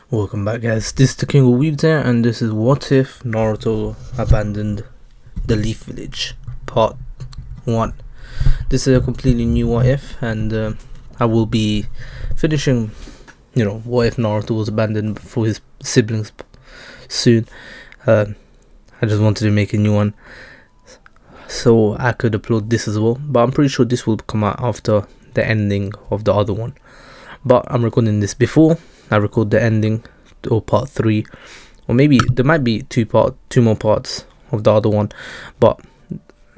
Welcome back, guys. This is the King of Weeb there, and this is What If Naruto Abandoned the Leaf Village, Part 1. This is a completely new What If, and I will be finishing, What If Naruto was abandoned for his siblings soon. I just wanted to make a new one so I could upload this as well, but I'm pretty sure this will come out after the ending of the other one. But I'm recording this before I record the ending, or part 3, or maybe there might be two more parts of the other one. But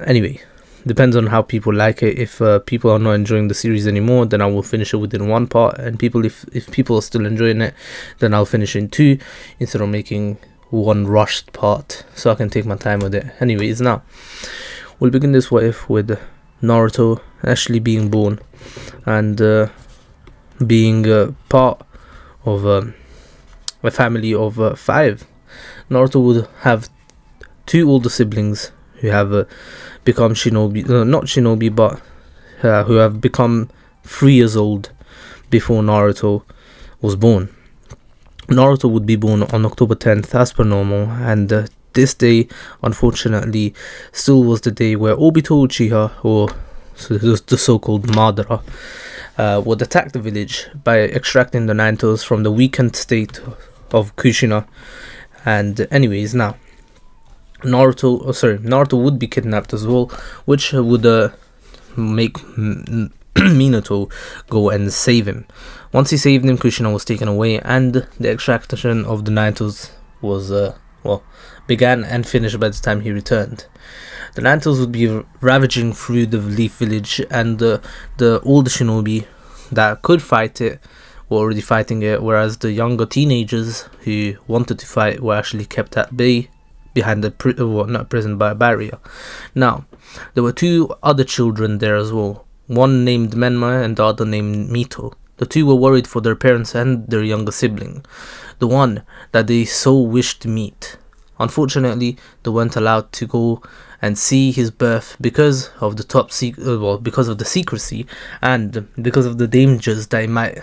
anyway, depends on how people like it. If people are not enjoying the series anymore, then I will finish it within one part, and if people are still enjoying it, then I'll finish in 2 instead of making one rushed part, so I can take my time with it. Anyways, now we'll begin this What If with Naruto actually being born and being part of a family of 5. Naruto would have 2 older siblings who have become shinobi, not shinobi, but who have become 3 years old before Naruto was born. Naruto would be born on October 10th as per normal, and this day, unfortunately, still was the day where Obito Uchiha, or the so-called Madara, would attack the village by extracting the 9 tails from the weakened state of Kushina. And anyways, now Naruto would be kidnapped as well, which would make Minato go and save him. Once he saved him, Kushina was taken away, and the extraction of the 9 tails was began and finished by the time he returned. The 9 tails would be ravaging through the Leaf Village, and all the shinobi that could fight it were already fighting it, whereas the younger teenagers who wanted to fight were actually kept at bay behind the not prison, by a barrier. Now, there were 2 other children there as well, one named Menma and the other named Mito. The 2 were worried for their parents and their younger sibling, the one that they so wished to meet. Unfortunately, they weren't allowed to go and see his birth because of the because of the secrecy and because of the dangers that it might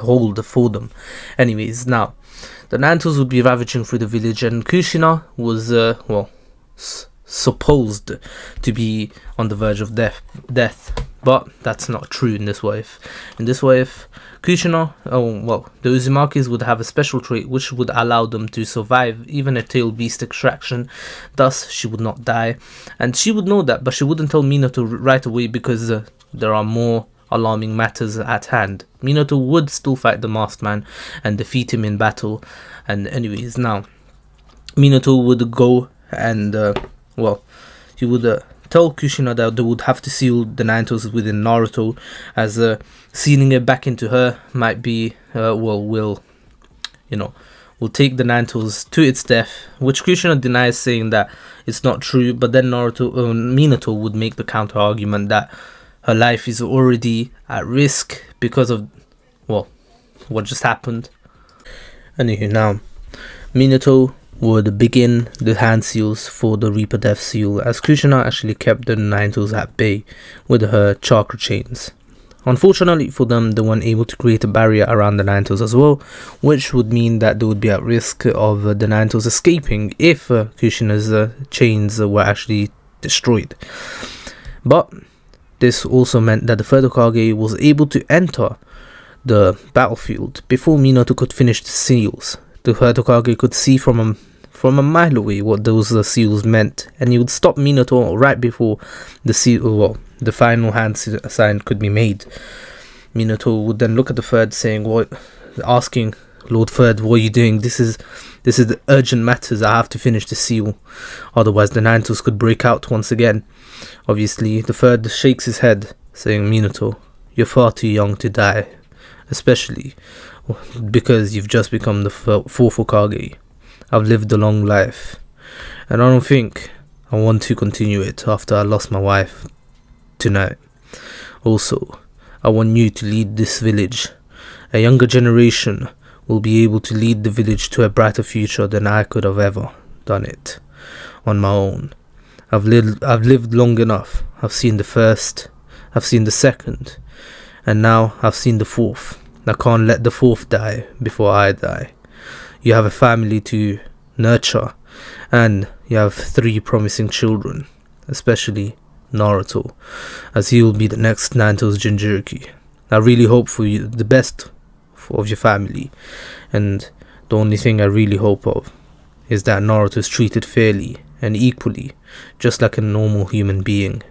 hold for them. Anyways, now the 9 tails would be ravaging through the village, and Kushina was supposed to be on the verge of death, but that's not true in this What If. In this What If, Kushina, the Uzumakis would have a special trait which would allow them to survive even a tail beast extraction. Thus, she would not die, and she would know that, but she wouldn't tell Minato right away because there are more alarming matters at hand. Minato would still fight the Masked Man and defeat him in battle. And anyways, now Minato would go and he would tell Kushina that they would have to seal the 9 tails within Naruto, as sealing it back into her might be will take the 9 tails to its death, which Kushina denies, saying that it's not true. But then Minato would make the counter argument that her life is already at risk because of what just happened. Anywho, now Minato would begin the hand seals for the Reaper Death Seal, as Kushina actually kept the 9 tails at bay with her chakra chains. Unfortunately for them, they weren't able to create a barrier around the 9 tails as well, which would mean that they would be at risk of the 9 tails escaping if Kushina's chains were actually destroyed. But this also meant that the third Hokage was able to enter the battlefield before Minato could finish the seals. The third Hokage could see from a mile away what those seals meant, and he would stop Minato right before the final hand sign could be made. Minato would then look at the third, asking Lord Third, "What are you doing? This is the urgent matters. I have to finish the seal, otherwise the 9 tails could break out once again." Obviously, the third shakes his head, saying, "Minato, you're far too young to die, especially because you've just become the 4th Hokage. I've lived a long life, and I don't think I want to continue it after I lost my wife tonight. Also, I want you to lead this village A younger generation will be able to lead the village to a brighter future than I could have ever done it on my own. I've lived long enough. I've seen the first, I've seen the second, and now I've seen the fourth. I can't let the fourth die before I die. You have a family to nurture, and you have 3 promising children, especially Naruto, as he will be the next Nanto's Jinchuriki. I really hope for you the best of your family, and the only thing I really hope of is that Naruto is treated fairly and equally, just like a normal human being,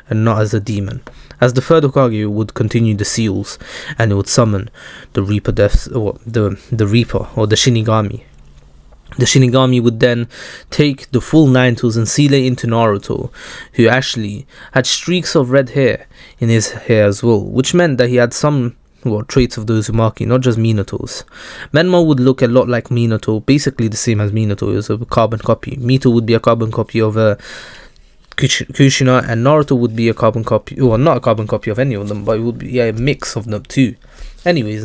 and not as a demon. As the third Hokage would continue the seals, and it would summon the Reaper Deaths, or the Reaper, or the Shinigami. The Shinigami would then take the full Nine Tails and seal it into Naruto, who actually had streaks of red hair in his hair as well, which meant that he had some traits of the Uzumaki, not just Minato's. Menma would look a lot like Minato, basically the same as Minato, is a carbon copy. Mito would be a carbon copy of Kushina, and Naruto would be a carbon copy, well, not a carbon copy of any of them, but it would be a mix of them too. Anyways,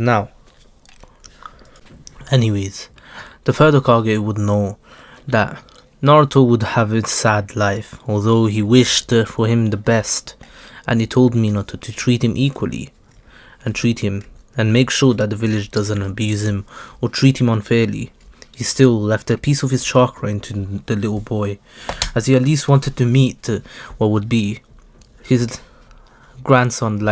the third Hokage would know that Naruto would have a sad life, although he wished for him the best, and he told Minato to treat him equally, and treat him, and make sure that the village doesn't abuse him or treat him unfairly. He still left a piece of his chakra into the little boy, as he at least wanted to meet what would be his grandson. He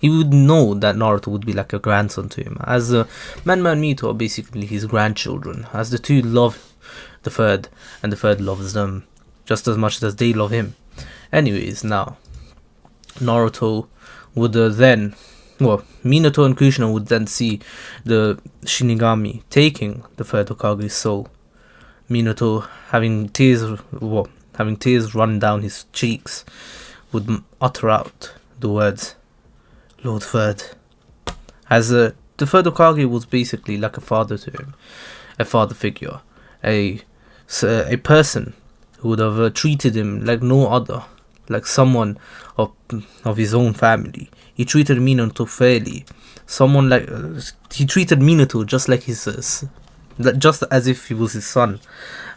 would know that Naruto would be like a grandson to him, as Menma and Mito are basically his grandchildren, as the two love the third, and the third loves them just as much as they love him. Anyways, now Naruto would Minato and Kushina would then see the Shinigami taking the third Hokage's soul. Minato, having tears run down his cheeks, would utter out the words, "Lord Third," as the third Hokage was basically like a father to him, a father figure, a person who would have treated him like no other, like someone of his own family. He treated Minato fairly. He treated Minato just like just as if he was his son,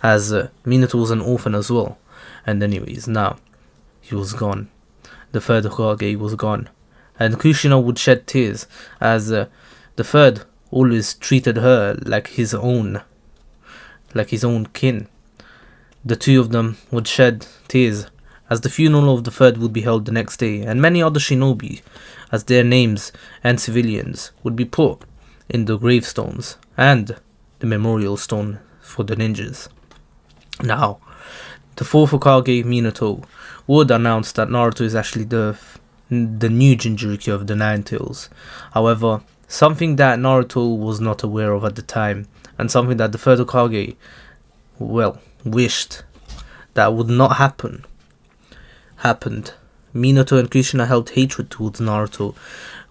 as Minato was an orphan as well. And anyways, now he was gone. The third Hokage was gone, and Kushina would shed tears, as the third always treated her like his own kin. The two of them would shed tears, as the funeral of the third would be held the next day, and many other shinobi, as their names and civilians, would be put in the gravestones and the memorial stone for the ninjas. Now, the fourth Hokage, Minato, would announce that Naruto is actually the new Jinchuriki of the Nine Tails. However, something that Naruto was not aware of at the time, and something that the third Hokage, wished that would not happen, happened. Minato and Kushina held hatred towards Naruto.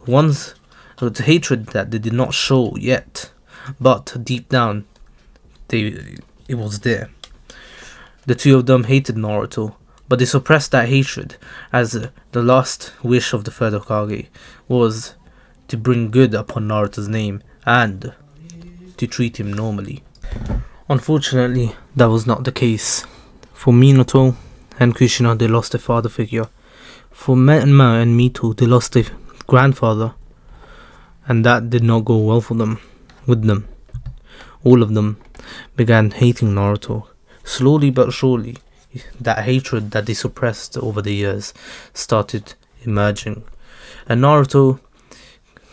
The hatred that they did not show yet, but deep down, it was there. The two of them hated Naruto, but they suppressed that hatred, as the last wish of the third Hokage was to bring good upon Naruto's name and to treat him normally. Unfortunately, that was not the case. For Minato and Kushina, they lost their father figure. For Menma and Mito, they lost their grandfather, and that did not go well with them. All of them began hating Naruto. Slowly but surely, that hatred that they suppressed over the years started emerging, and Naruto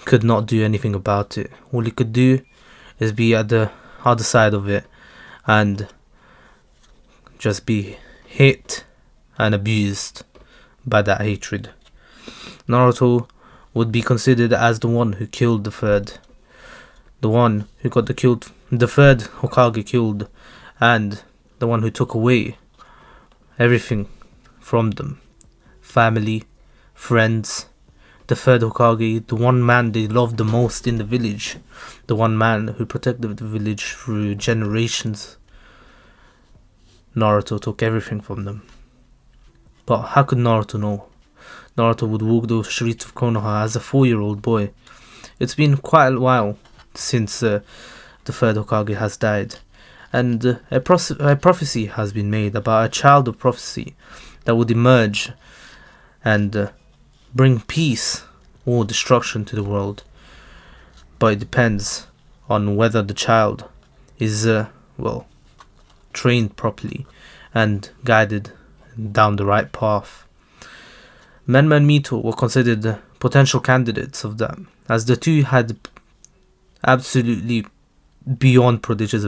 could not do anything about it. All he could do is be at the other side of it and just be hit and abused by that hatred. Naruto would be considered as the one who killed the third, the one who got the third Hokage killed, and the one who took away everything from them: family, friends, the third Hokage, the one man they loved the most in the village, the one man who protected the village through generations. Naruto took everything from them. But how could Naruto know? Naruto would walk the streets of Konoha as a 4-year-old boy. It's been quite a while since the third Hokage has died, and a prophecy has been made about a child of prophecy that would emerge and bring peace or destruction to the world. But it depends on whether the child is, trained properly and guided down the right path. Menma and Mito were considered potential candidates of that, as the two had absolutely beyond prodigious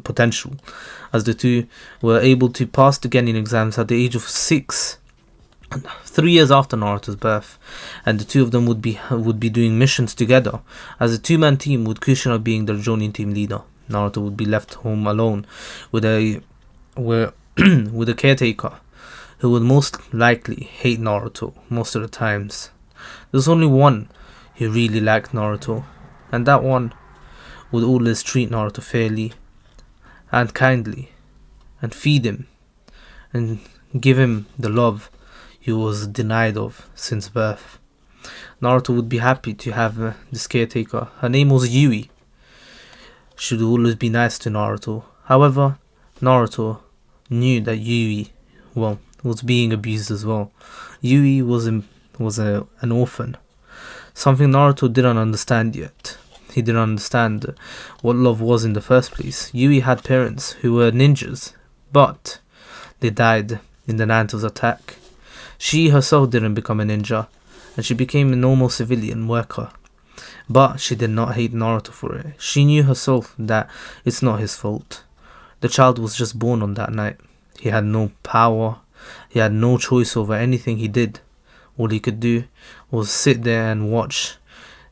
potential, as the two were able to pass the Genin exams at the age of 6, 3 years after Naruto's birth, and the two of them would be doing missions together as a two-man team, with Kushina being their Jonin team leader. Naruto would be left home alone with a caretaker who would most likely hate Naruto most of the times. There's only one who really liked Naruto, and that one would always treat Naruto fairly and kindly, and feed him and give him the love he was denied of since birth. Naruto would be happy to have this caretaker. Her name was Yui. She would always be nice to Naruto. However, Naruto knew that Yui, was being abused as well. Yui was an orphan, something Naruto didn't understand yet. He didn't understand what love was in the first place. Yui had parents who were ninjas, but they died in the Nanto's attack. She herself didn't become a ninja, and she became a normal civilian worker. But she did not hate Naruto for it. She knew herself that it's not his fault. The child was just born on that night. He had no power. He had no choice over anything he did. All he could do was sit there and watch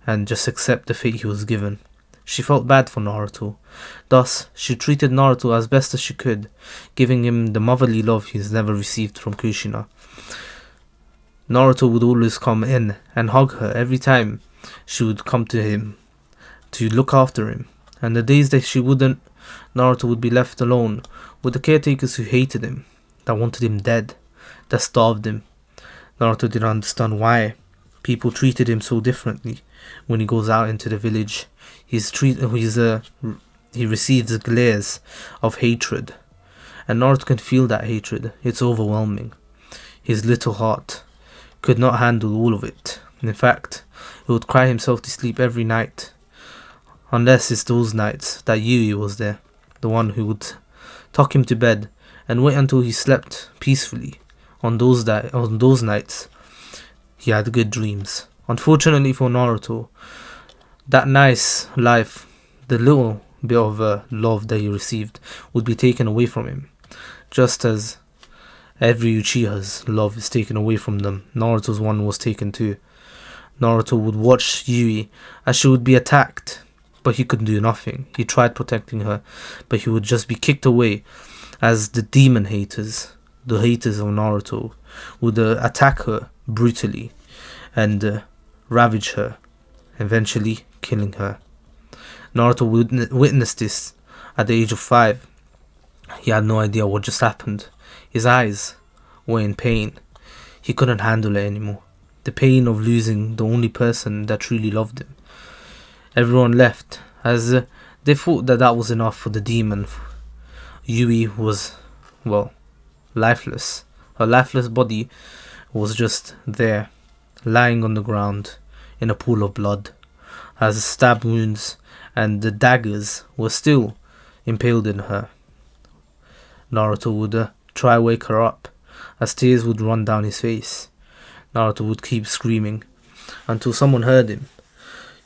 and just accept the fate he was given. She felt bad for Naruto. Thus, she treated Naruto as best as she could, giving him the motherly love he's never received from Kushina. Naruto would always come in and hug her every time she would come to him to look after him. And the days that she wouldn't, Naruto would be left alone with the caretakers who hated him, that wanted him dead, that starved him. Naruto didn't understand why people treated him so differently. When he goes out into the village, he receives glares of hatred, and Naruto can feel that hatred. It's overwhelming. His little heart could not handle all of it. In fact, he would cry himself to sleep every night, unless it's those nights that Yui was there, the one who would tuck him to bed and wait until he slept peacefully. On those nights, he had good dreams. Unfortunately for Naruto, that nice life, the little bit of love that he received, would be taken away from him. Just as every Uchiha's love is taken away from them, Naruto's one was taken too. Naruto would watch Yui as she would be attacked, but he could do nothing. He tried protecting her, but he would just be kicked away as the demon haters, the haters of Naruto, would attack her brutally and ravage her, eventually killing her. Naruto witnessed this at the age of 5. He had no idea what just happened. His eyes were in pain. He couldn't handle it anymore. The pain of losing the only person that truly loved him. Everyone left as they thought that was enough for the demon. Yui was, lifeless. Her lifeless body was just there, lying on the ground in a pool of blood, as the stab wounds and the daggers were still impaled in her. Naruto would try wake her up, as tears would run down his face. Naruto would keep screaming until someone heard him.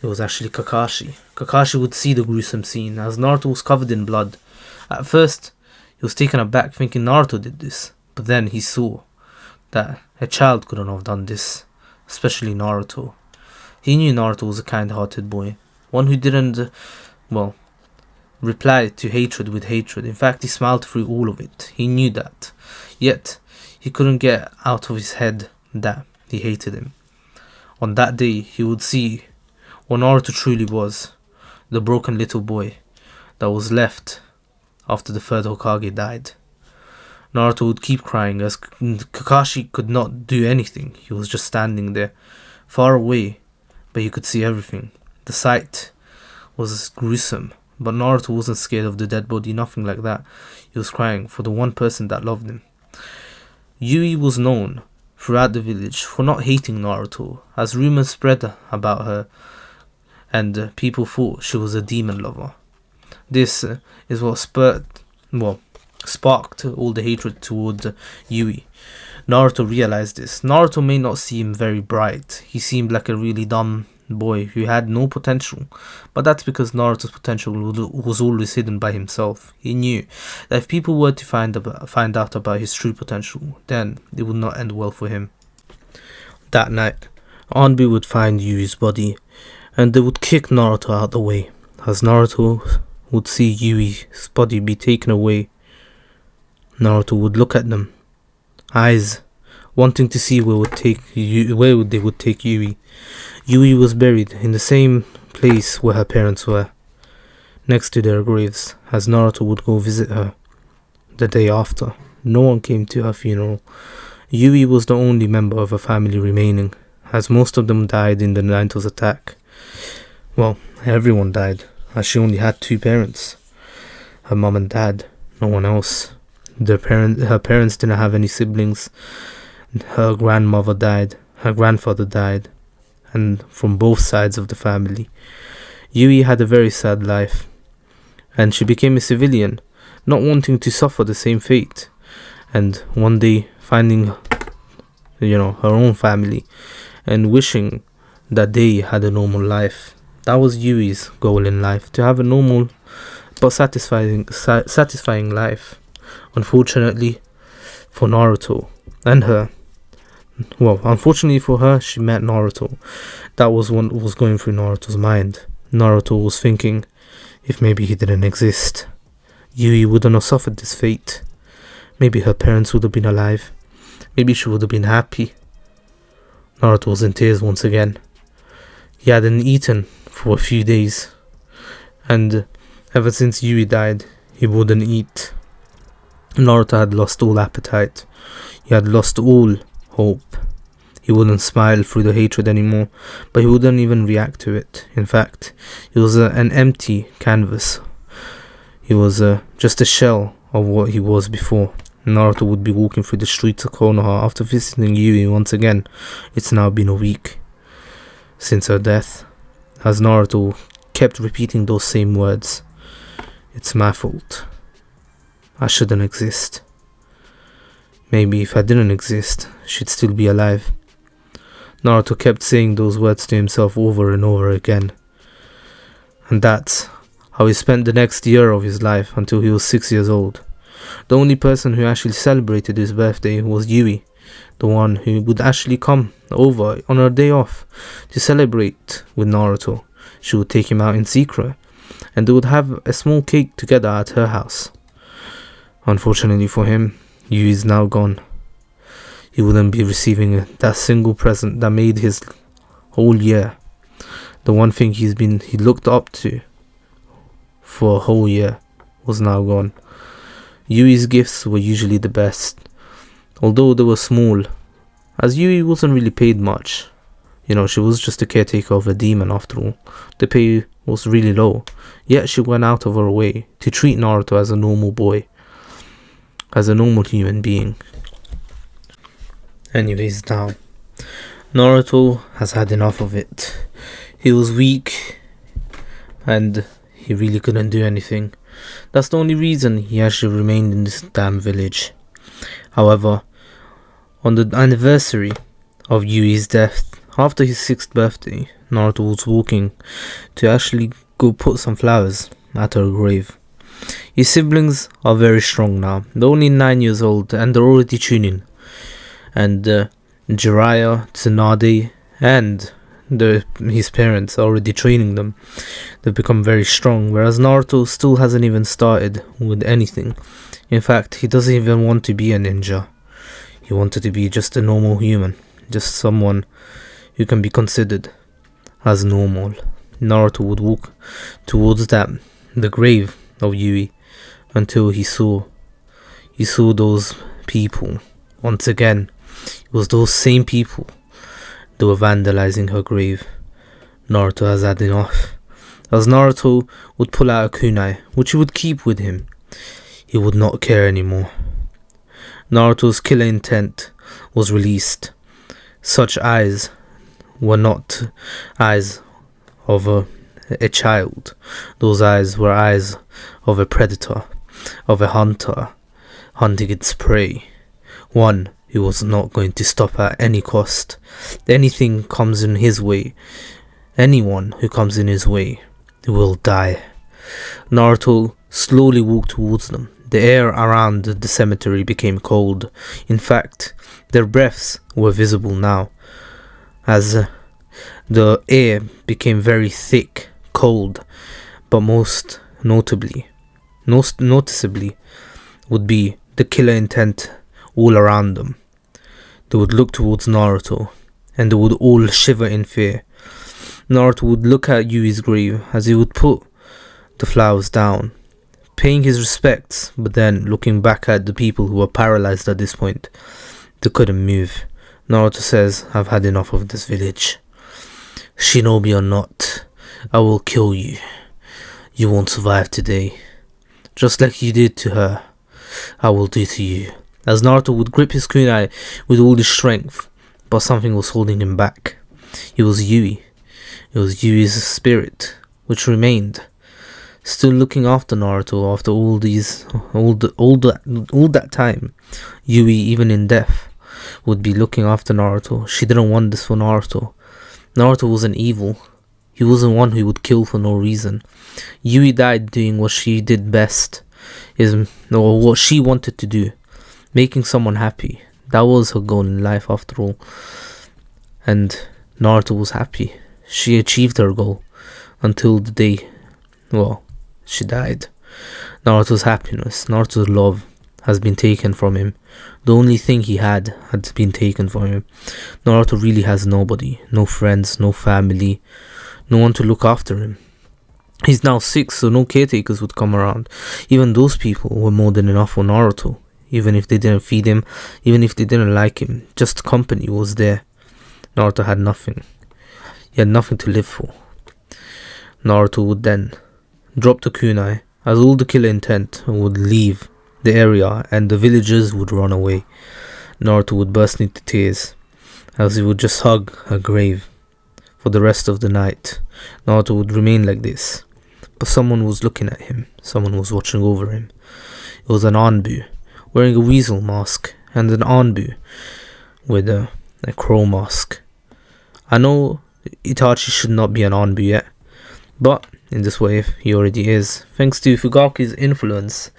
It was actually Kakashi. Kakashi would see the gruesome scene as Naruto was covered in blood. At first, he was taken aback, thinking Naruto did this, but then he saw that a child couldn't have done this, especially Naruto. He knew Naruto was a kind-hearted boy, one who didn't, reply to hatred with hatred. In fact, he smiled through all of it. He knew that. Yet, he couldn't get out of his head that he hated him. On that day, he would see what Naruto truly was, the broken little boy that was left after the third Hokage died. Naruto would keep crying as Kakashi could not do anything. He was just standing there, far away, but he could see everything. The sight was gruesome, but Naruto wasn't scared of the dead body, nothing like that. He was crying for the one person that loved him. Yui was known throughout the village for not hating Naruto, as rumors spread about her, and people thought she was a demon lover. This is what sparked all the hatred toward Yui. Naruto realized this. Naruto may not seem very bright. He seemed like a really dumb boy who had no potential, but that's because Naruto's potential was always hidden by himself. He knew that if people were to find out about his true potential, then it would not end well for him. That night, Anbu would find Yui's body, and they would kick Naruto out the way. As Naruto would see Yui's body be taken away, Naruto would look at them, eyes wanting to see where they would take Yui. Yui was buried in the same place where her parents were, next to their graves, as Naruto would go visit her. The day after, no one came to her funeral. Yui was the only member of her family remaining, as most of them died in the Naito's attack. Well, everyone died, as she only had 2 parents. Her mom and dad, no one else. Her parents didn't have any siblings. Her grandmother died, her grandfather died, and from both sides of the family. Yui had a very sad life, and she became a civilian, not wanting to suffer the same fate, and one day finding, her own family, and wishing that they had a normal life. That was Yui's goal in life, to have a normal but satisfying life. Unfortunately for Naruto and her, unfortunately for her, she met Naruto. That was what was going through Naruto's mind. Naruto was thinking, if maybe he didn't exist, Yui wouldn't have suffered this fate. Maybe her parents would have been alive. Maybe she would have been happy. Naruto was in tears once again. He hadn't eaten for a few days, and ever since Yui died, he wouldn't eat. Naruto had lost all appetite. He had lost all hope. He wouldn't smile through the hatred anymore, but he wouldn't even react to it. In fact, he was an empty canvas. He was just a shell of what he was before. Naruto would be walking through the streets of Konoha after visiting Yui once again. It's now been a week since her death, as Naruto kept repeating those same words. It's my fault. I shouldn't exist. Maybe if I didn't exist, she'd still be alive. Naruto kept saying those words to himself over and over again. And that's how he spent the next year of his life until he was 6 years old. The only person who actually celebrated his birthday was Yui, the one who would actually come over on her day off to celebrate with Naruto. She would take him out in secret, and they would have a small cake together at her house. Unfortunately for him, Yui is now gone. He wouldn't be receiving that single present that made his whole year. The one thing he looked up to for a whole year was now gone. Yui's gifts were usually the best, although they were small, as Yui wasn't really paid much. She was just a caretaker of a demon after all. The pay was really low, yet she went out of her way to treat Naruto as a normal boy, as a normal human being. Anyways, now, Naruto has had enough of it. He was weak, and he really couldn't do anything. That's the only reason he actually remained in this damn village. However, on the anniversary of Yui's death, after his 6th birthday, Naruto was walking to actually go put some flowers at her grave. His siblings are very strong now. They're only 9 years old and they're already tuning. And Jiraiya, Tsunade, and his parents are already training them. They've become very strong, whereas Naruto still hasn't even started with anything. In fact, he doesn't even want to be a ninja. He wanted to be just a normal human, just someone who can be considered as normal. Naruto would walk towards the grave of Yui until he saw he saw those people once again. It was those same people that were vandalizing her grave. Naruto has had enough. As Naruto would pull out a kunai, which he would keep with him, he would not care anymore. Naruto's killer intent was released. Such eyes were not eyes of a child. Those eyes were eyes of a predator, of a hunter, hunting its prey. One who was not going to stop at any cost. Anything comes in his way, anyone who comes in his way will die. Naruto slowly walked towards them. The air around the cemetery became cold. In fact, their breaths were visible now, as the air became very thick, cold, but most noticeably would be the killer intent all around them. They would look towards Naruto, and they would all shiver in fear. Naruto would look at Yui's grave as he would put the flowers down, paying his respects, but then looking back at the people who were paralyzed at this point. They couldn't move. Naruto says, "I've had enough of this village. Shinobi or not, I will kill you. You won't survive today. Just like you did to her, I will do to you." As Naruto would grip his kunai with all his strength, but something was holding him back. It was Yui. It was Yui's spirit, which remained, still looking after Naruto after all that time. Yui, even in death, would be looking after Naruto. She didn't want this for Naruto. Naruto wasn't evil. He wasn't one who would kill for no reason. Yui died doing what she did best, or what she wanted to do, making someone happy. That was her goal in life after all. And Naruto was happy. She achieved her goal until the day, she died. Naruto's happiness, Naruto's love has been taken from him. The only thing he had been taken from him. Naruto really has nobody, no friends, no family, no one to look after him. He's now 6, so no caretakers would come around. Even those people were more than enough for Naruto. Even if they didn't feed him, even if they didn't like him, just company was there. Naruto had nothing. He had nothing to live for. Naruto would then drop the kunai as all the killer intent would leave the area and the villagers would run away. Naruto would burst into tears as he would just hug her grave for the rest of the night. Naruto would remain like this, but someone was looking at him. Someone was watching over him. It was an Anbu, wearing a weasel mask, and an Anbu with a crow mask. I know Itachi should not be an Anbu yet, but in this wave he already is. Thanks to Fugaku's influence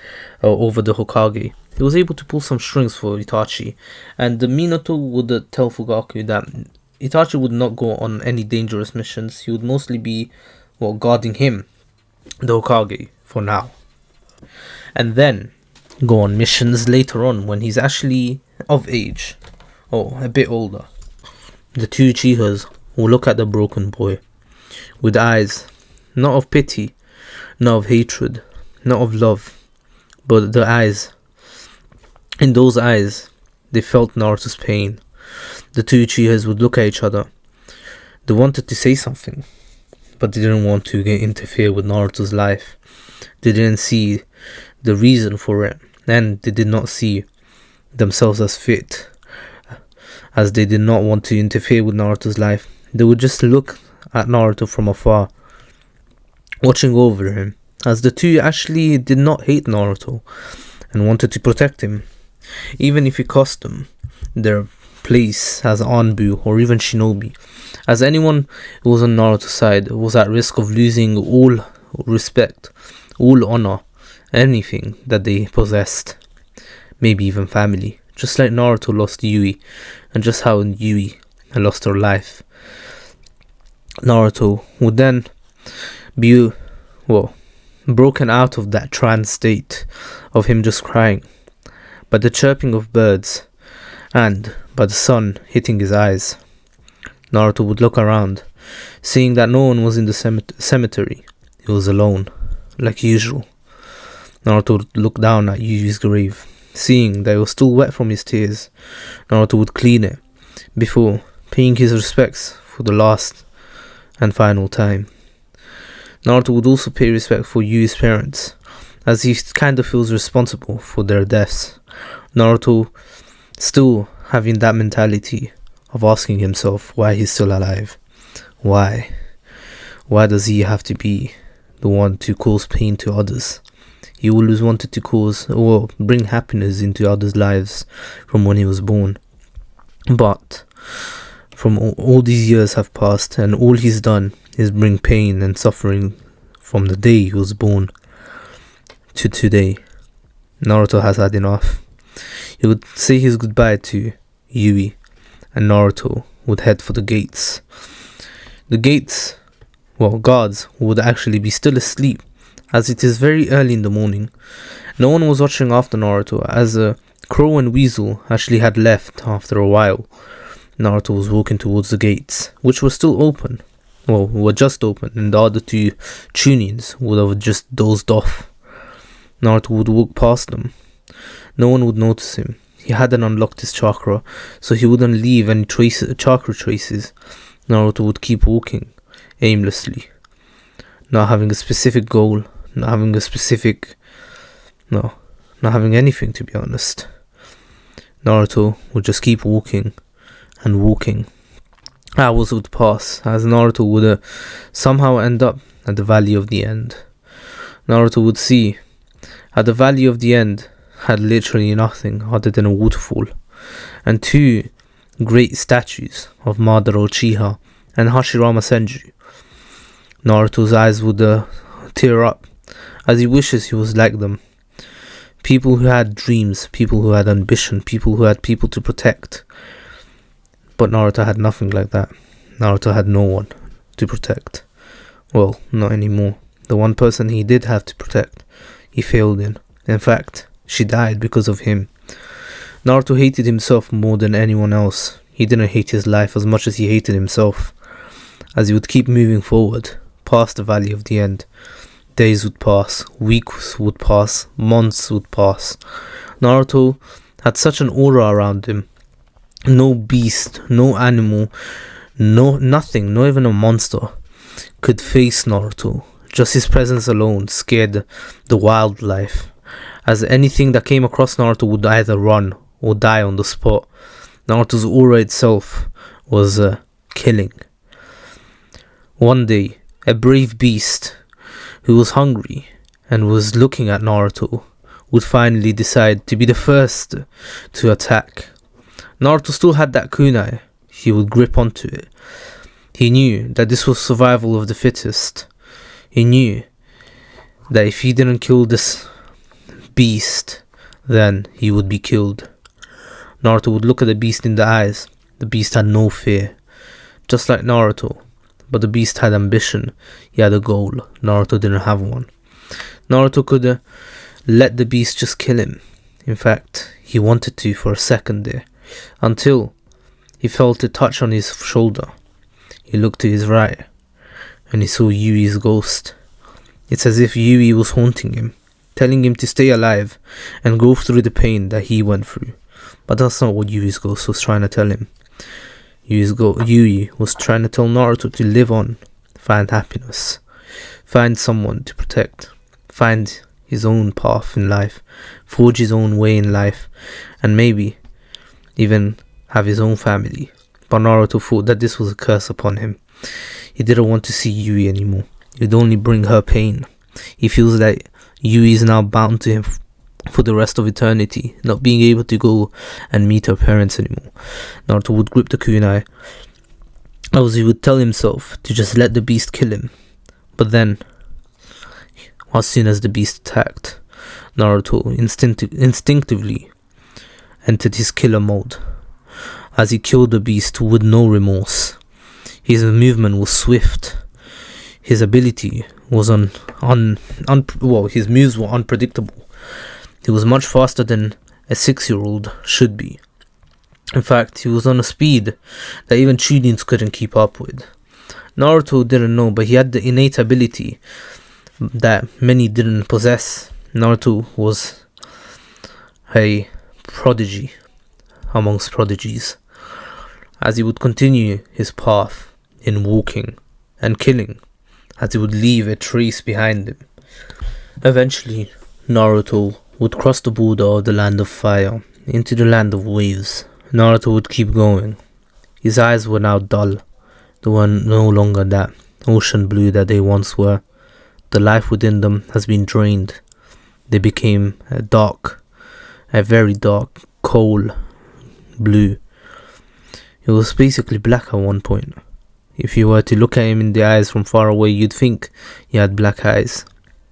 over the Hokage, he was able to pull some strings for Itachi, and the Minato would tell Fugaku that Itachi would not go on any dangerous missions. He would mostly be guarding him, the Hokage, for now, and then go on missions later on when he's actually of age, a bit older. The two Uchihas will look at the broken boy with eyes not of pity, not of hatred, not of love, but the eyes. In those eyes, they felt Naruto's pain. The two Uchihas would look at each other. They wanted to say something, but they didn't want to interfere with Naruto's life. They didn't see the reason for it, and they did not see themselves as fit, as they did not want to interfere with Naruto's life. They would just look at Naruto from afar, watching over him, as the two actually did not hate Naruto and wanted to protect him, even if it cost them their place as Anbu or even Shinobi, as anyone who was on Naruto's side was at risk of losing all respect, all honor, anything that they possessed, maybe even family, just like Naruto lost Yui, and just how Yui lost her life. Naruto would then be broken out of that trance state of him just crying by the chirping of birds and by the sun hitting his eyes. Naruto would look around, seeing that no one was in the cemetery. He was alone, like usual. Naruto would look down at Yui's grave, Seeing that it was still wet from his tears, Naruto would clean it before paying his respects for the last and final time. Naruto would also pay respect for Yui's parents, as he kind of feels responsible for their deaths. Naruto still having that mentality of asking himself why he's still alive. Why? Why does he have to be the one to cause pain to others? He always wanted to cause or bring happiness into others' lives from when he was born. But from all these years have passed, and all he's done is bring pain and suffering from the day he was born to today. Naruto has had enough. He would say his goodbye to Yui, and Naruto would head for the gates. The gates, guards would actually be still asleep, as it is very early in the morning. No one was watching after Naruto, as Crow and Weasel actually had left after a while. Naruto was walking towards the gates, which were still open. Were just open, and the other two Chunins would have just dozed off. Naruto would walk past them. No one would notice him. He hadn't unlocked his chakra, so he wouldn't leave any chakra traces. Naruto would keep walking aimlessly, not having a specific goal, not having anything, to be honest. Naruto would just keep walking and walking. Hours would pass as Naruto would somehow end up at the Valley of the End. Naruto would see at the Valley of the End had literally nothing other than a waterfall and two great statues of Madara Uchiha and Hashirama Senju. Naruto's eyes would tear up as he wishes he was like them. People who had dreams, people who had ambition, people who had people to protect. But Naruto had nothing like that. Naruto had no one to protect. Well, not anymore. The one person he did have to protect, he failed in. In fact, she died because of him. Naruto hated himself more than anyone else. He didn't hate his life as much as he hated himself. As he would keep moving forward, past the Valley of the End, days would pass, weeks would pass, months would pass. Naruto had such an aura around him. No beast, no animal, nothing, not even a monster could face Naruto. Just his presence alone scared the wildlife, as anything that came across Naruto would either run or die on the spot. Naruto's aura itself was killing. One day, a brave beast who was hungry and was looking at Naruto would finally decide to be the first to attack. Naruto still had that kunai. He would grip onto it. He knew that this was survival of the fittest. He knew that if he didn't kill this beast, then he would be killed. Naruto would look at the beast in the eyes. The beast had no fear, just like Naruto. But the beast had ambition. He had a goal. Naruto didn't have one. Naruto could let the beast just kill him. In fact, he wanted to for a second there, until he felt a touch on his shoulder. He looked to his right, and he saw Yui's ghost. It's as if Yui was haunting him, telling him to stay alive and go through the pain that he went through. But that's not what Yui's ghost was trying to tell him. Yui was trying to tell Naruto to live on, find happiness, find someone to protect, find his own path in life, forge his own way in life, and maybe even have his own family. But Naruto thought that this was a curse upon him. He didn't want to see Yui anymore. It would only bring her pain. He feels like Yui is now bound to him for the rest of eternity, not being able to go and meet her parents anymore. Naruto would grip the kunai, as he would tell himself to just let the beast kill him. But then, as soon as the beast attacked, Naruto instinctively entered his killer mode, as he killed the beast with no remorse. His movement was swift. His ability was his moves were unpredictable. He was much faster than a 6-year-old should be. In fact, he was on a speed that even Chunins couldn't keep up with. Naruto didn't know, but he had the innate ability that many didn't possess. Naruto was a prodigy amongst prodigies, as he would continue his path in walking and killing, as he would leave a trace behind him. Eventually, Naruto would cross the border of the land of fire into the land of waves. Naruto would keep going. His eyes were now dull. They were no longer that ocean blue that they once were. The life within them has been drained. They became a very dark, coal blue. It was basically black at one point. If you were to look at him in the eyes from far away, you'd think he had black eyes.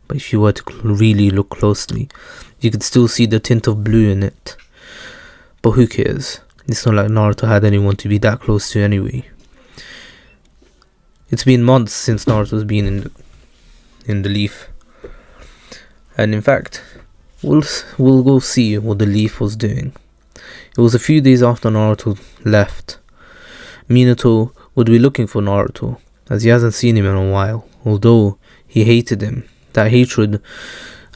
But if you were to really look closely, you could still see the tint of blue in it. But who cares? It's not like Naruto had anyone to be that close to anyway. It's been months since Naruto's been in the leaf. And in fact, we'll go see what the leaf was doing. It was a few days after Naruto left. Minato would be looking for Naruto, as he hasn't seen him in a while. Although he hated him, that hatred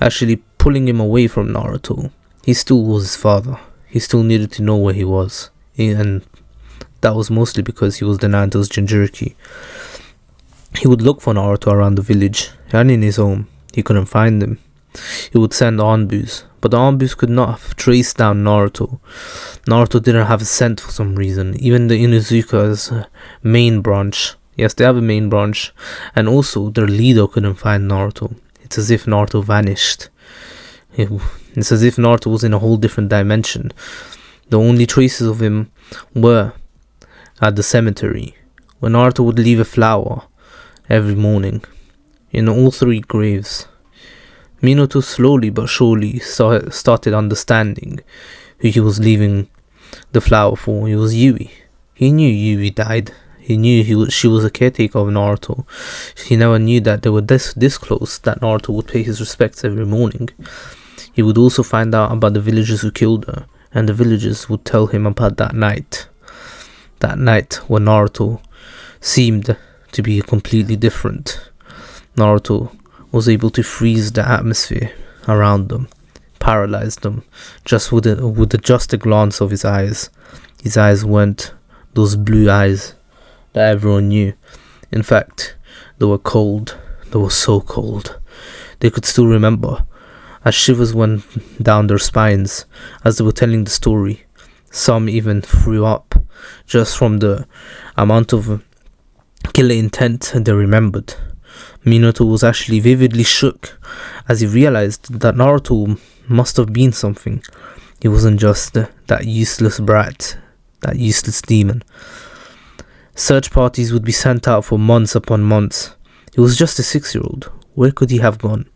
actually pulling him away from Naruto. He still was his father. He still needed to know where he was. And that was mostly because he was the Naruto's Jinchuriki. He would look for Naruto around the village and in his home. He couldn't find him. He would send Anbus, but the Anbus could not have traced down Naruto. Naruto didn't have a scent for some reason. Even the Inuzuka's main branch, yes, they have a main branch, and also their leader couldn't find Naruto. It's as if Naruto vanished. It's as if Naruto was in a whole different dimension. The only traces of him were at the cemetery, where Naruto would leave a flower every morning in all three graves. Minato slowly but surely started understanding who he was leaving the flower for. It was Yui. He knew Yui died. He knew she was a caretaker of Naruto. He never knew that they were this close, that Naruto would pay his respects every morning. He would also find out about the villagers who killed her, and the villagers would tell him about that night. That night when Naruto seemed to be completely different. Naruto was able to freeze the atmosphere around them, paralyze them, just with just a glance of his eyes. His eyes weren't those blue eyes that everyone knew. In fact, they were cold. They were so cold. They could still remember, as shivers went down their spines as they were telling the story. Some even threw up just from the amount of killer intent they remembered. Minato was actually vividly shook as he realized that Naruto must have been something. He wasn't just that useless brat, that useless demon. Search parties would be sent out for months upon months. He was just a 6-year-old. Where could he have gone?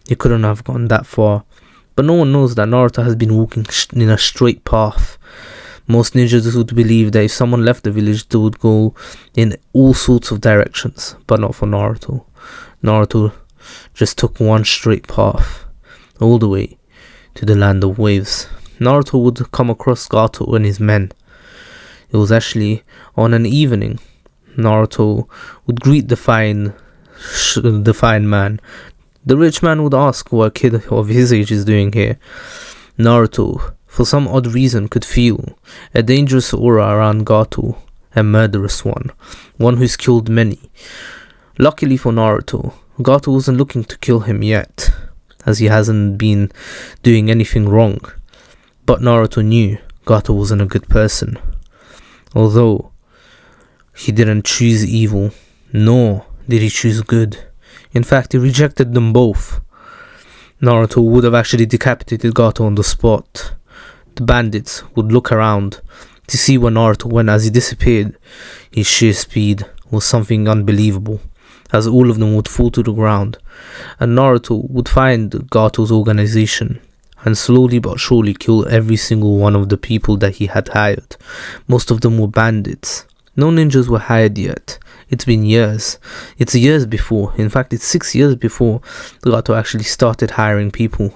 He couldn't have gone that far. But no one knows that Naruto has been walking in a straight path. Most ninjas would believe that if someone left the village, they would go in all sorts of directions, but not for Naruto. Naruto just took one straight path, all the way to the land of waves. Naruto would come across Gato and his men. It was actually on an evening. Naruto would greet the fine man. The rich man would ask what a kid of his age is doing here. Naruto, for some odd reason, could feel a dangerous aura around Gato, a murderous one who's killed many. Luckily for Naruto, Gato wasn't looking to kill him yet, as he hasn't been doing anything wrong. But Naruto knew Gato wasn't a good person. Although he didn't choose evil, nor did he choose good. In fact, he rejected them both. Naruto would have actually decapitated Gato on the spot. The bandits would look around to see where Naruto went as he disappeared. His sheer speed was something unbelievable, as all of them would fall to the ground, and Naruto would find Gato's organization and slowly but surely kill every single one of the people that he had hired. Most of them were bandits. No ninjas were hired yet. It's been years. It's years before. In fact, it's 6 years before Gato actually started hiring people.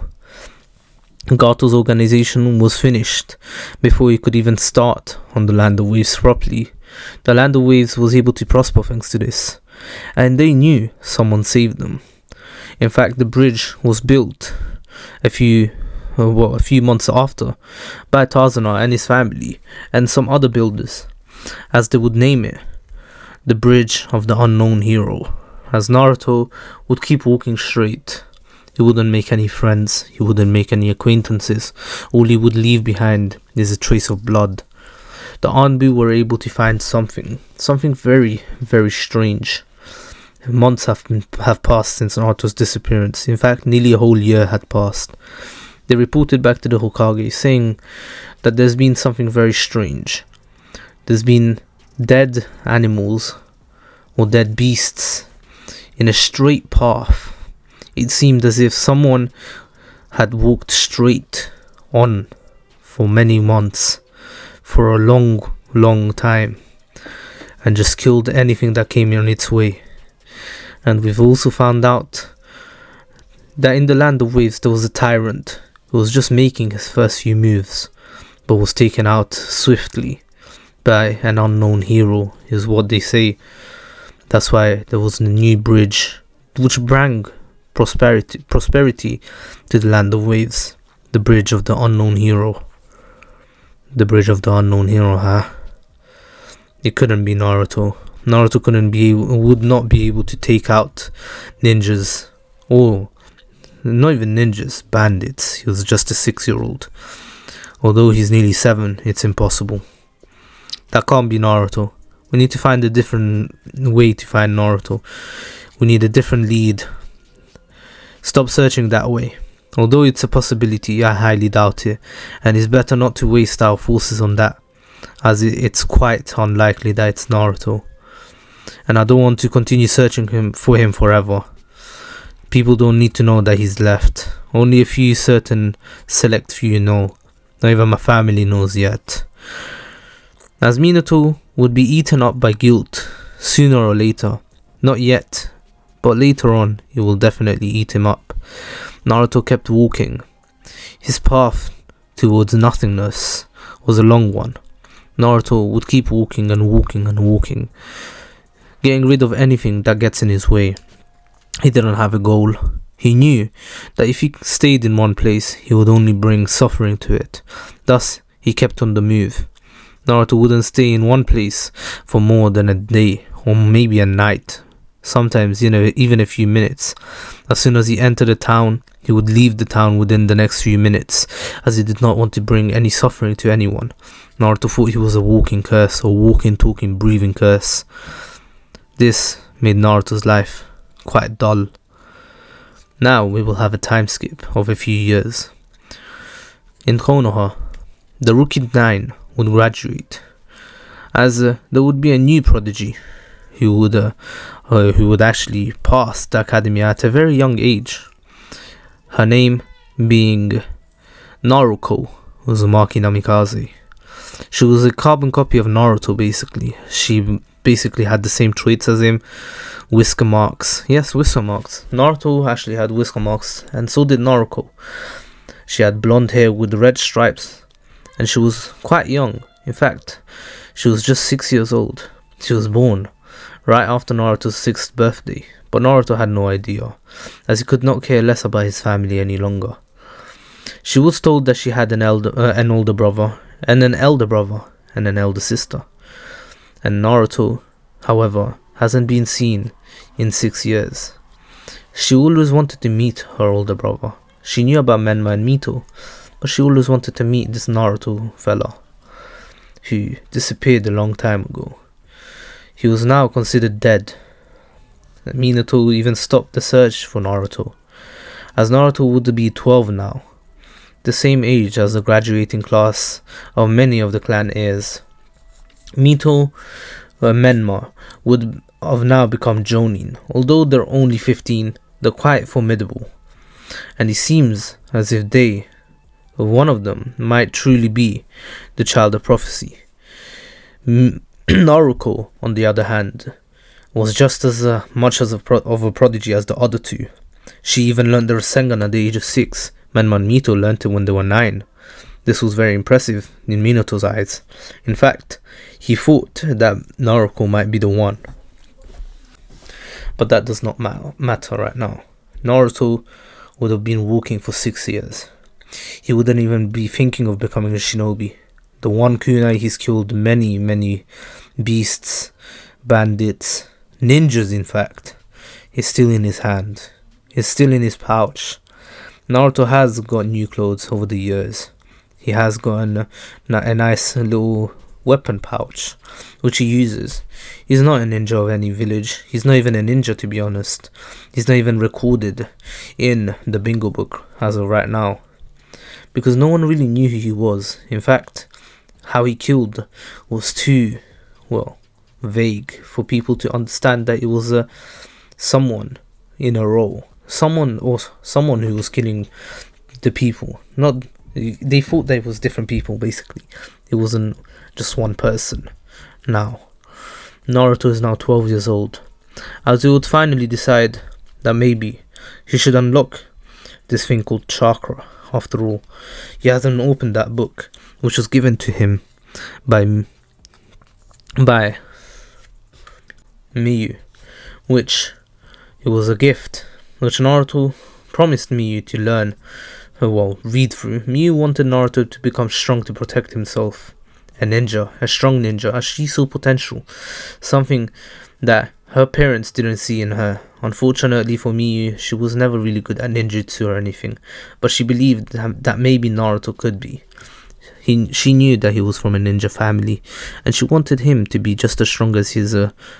Gato's organization was finished before he could even start on the Land of Waves properly. The Land of Waves was able to prosper thanks to this, and they knew someone saved them. In fact, the bridge was built a few a few months after, by Tazuna and his family and some other builders, as they would name it, the Bridge of the Unknown Hero. As Naruto would keep walking straight, he wouldn't make any friends, he wouldn't make any acquaintances. All he would leave behind is a trace of blood. The Anbu were able to find something very, very strange. Months have passed since Naruto's disappearance. In fact, nearly a whole year had passed. They reported back to the Hokage saying that there's been something very strange. There's been dead animals or dead beasts in a straight path. It seemed as if someone had walked straight on for many months, for a long, long time, and just killed anything that came on its way. And we've also found out that in the Land of Waves there was a tyrant who was just making his first few moves, but was taken out swiftly by an unknown hero, is what they say. That's why there was a new bridge which brought prosperity to the Land of Waves. The Bridge of the Unknown Hero. The Bridge of the Unknown Hero, huh? It couldn't be Naruto. Naruto would not be able to take out ninjas, or not even ninjas, bandits. He was just a 6-year-old. Although he's nearly 7, it's impossible. That can't be Naruto. We need to find a different way to find Naruto. We need a different lead. Stop searching that way. Although it's a possibility, I highly doubt it, and it's better not to waste our forces on that, as it's quite unlikely that it's Naruto. And I don't want to continue searching for him forever. People don't need to know that he's left. Only a few select few know. Not even my family knows yet. As Minato would be eaten up by guilt sooner or later. Not yet, but later on he will definitely eat him up. Naruto kept walking. His path towards nothingness was a long one. Naruto would keep walking and walking and walking, getting rid of anything that gets in his way. He didn't have a goal. He knew that if he stayed in one place, he would only bring suffering to it. Thus, he kept on the move. Naruto wouldn't stay in one place for more than a day, or maybe a night. Sometimes, even a few minutes. As soon as he entered a town, he would leave the town within the next few minutes, as he did not want to bring any suffering to anyone. Naruto thought he was a walking curse, or walking, talking, breathing curse. This made Naruto's life quite dull. Now we will have a time skip of a few years. In Konoha, the Rookie 9 would graduate, as there would be a new prodigy who would actually pass the academy at a very young age. Her name being Naruko Uzumaki Namikaze. She was a carbon copy of Naruto, basically. She basically had the same traits as him. Whisker marks. Yes, whisker marks. Naruto actually had whisker marks, and so did Naruko. She had blonde hair with red stripes, and she was quite young. In fact, she was just 6 years old. She was born right after Naruto's 6th birthday, but Naruto had no idea, as he could not care less about his family any longer. She was told that she had an older brother, and an elder brother, and an elder sister. And Naruto, however, hasn't been seen in 6 years. She always wanted to meet her older brother. She knew about Menma and Mito, but she always wanted to meet this Naruto fella, who disappeared a long time ago. He was now considered dead. Minato even stopped the search for Naruto, as Naruto would be 12 now, the same age as the graduating class of many of the clan heirs. Mito Menma would have now become Jonin. Although they're only 15, they're quite formidable, and it seems as if one of them, might truly be the child of prophecy. Naruko, on the other hand, was just as much of a prodigy as the other two. She even learned the Rasengan at the age of 6. Menma and Mito learned it when they were 9. This was very impressive in Minato's eyes. In fact, he thought that Naruko might be the one. But that does not matter right now. Naruto would have been walking for 6 years. he wouldn't even be thinking of becoming a shinobi. The one kunai he's killed many beasts, bandits, ninjas in fact, is still in his hand. Is still in his pouch. Naruto has got new clothes over the years. He has got a nice little weapon pouch, which he uses. He's not a ninja of any village. He's not even a ninja, to be honest. He's not even recorded in the bingo book as of right now, because no one really knew who he was. In fact, how he killed was too, vague for people to understand that it was someone in a role. Someone who was killing the people. Not, they thought they was different people, basically. It wasn't just one person. Now, Naruto is now 12 years old, as he would finally decide that maybe he should unlock this thing called chakra. After all, he hasn't opened that book, which was given to him by Miyu, which it was a gift which Naruto promised Miyu to learn, read through. Miyu wanted Naruto to become strong to protect himself. A strong ninja, as she saw potential. Something that her parents didn't see in her. Unfortunately for Miyu, she was never really good at ninjutsu or anything, but she believed that maybe Naruto could be. She knew that he was from a ninja family, and she wanted him to be just as strong as his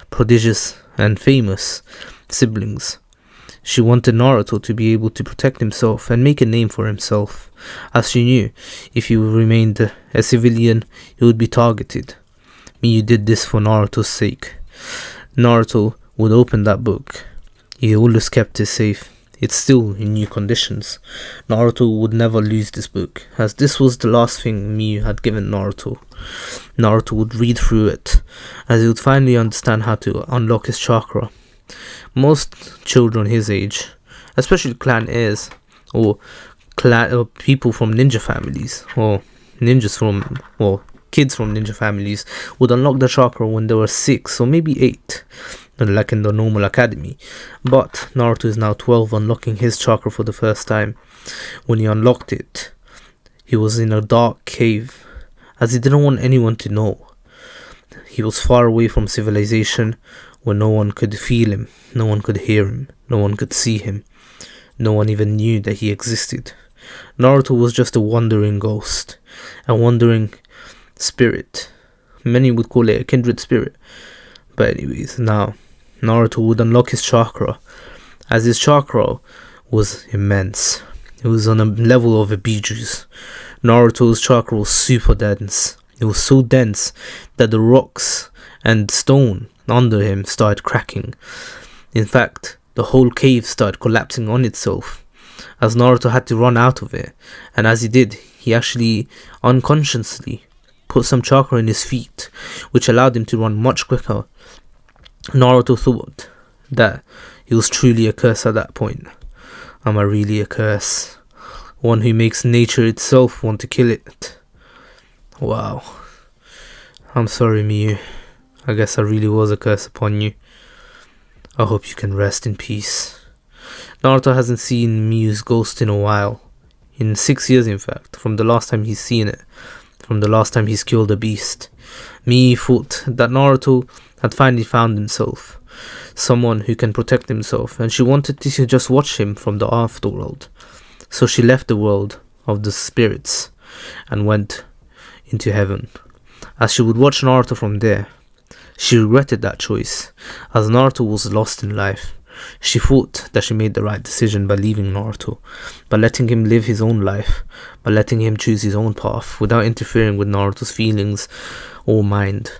prodigious and famous siblings. She wanted Naruto to be able to protect himself and make a name for himself, as she knew if he remained a civilian, he would be targeted. Miyu did this for Naruto's sake. Naruto would open that book. He always kept it safe. It's still in new conditions. Naruto would never lose this book, as this was the last thing Miyu had given Naruto. Naruto would read through it, as he would finally understand how to unlock his chakra. Most children his age, especially clan heirs, or people from ninja families, or kids from ninja families, would unlock the chakra when they were 6 or maybe 8, like in the normal academy. But Naruto is now 12, unlocking his chakra for the first time. When he unlocked it, he was in a dark cave, as he didn't want anyone to know. He was far away from civilization, where no one could feel him, no one could hear him, no one could see him, no one even knew that he existed. Naruto was just a wandering ghost, a wandering spirit. Many would call it a kindred spirit. But anyways, now Naruto would unlock his chakra, as his chakra was immense. It was on a level of a bee juice. Naruto's chakra was super dense. It was so dense that the rocks and stone under him started cracking. In fact, the whole cave started collapsing on itself, as Naruto had to run out of it. And as he did, he actually unconsciously put some chakra in his feet, which allowed him to run much quicker. Naruto thought that he was truly a curse at that point. Am I really a curse? One who makes nature itself want to kill it? Wow. I'm sorry, Miyu. I guess I really was a curse upon you. I hope you can rest in peace. Naruto hasn't seen Miyu's ghost in a while. In 6 years, in fact, from the last time he's seen it. From the last time he's killed a beast. Miyu thought that Naruto had finally found himself. Someone who can protect himself, and she wanted to just watch him from the afterworld. So she left the world of the spirits and went into heaven. As she would watch Naruto from there, she regretted that choice, as Naruto was lost in life. She thought that she made the right decision by leaving Naruto, by letting him live his own life, by letting him choose his own path, without interfering with Naruto's feelings or mind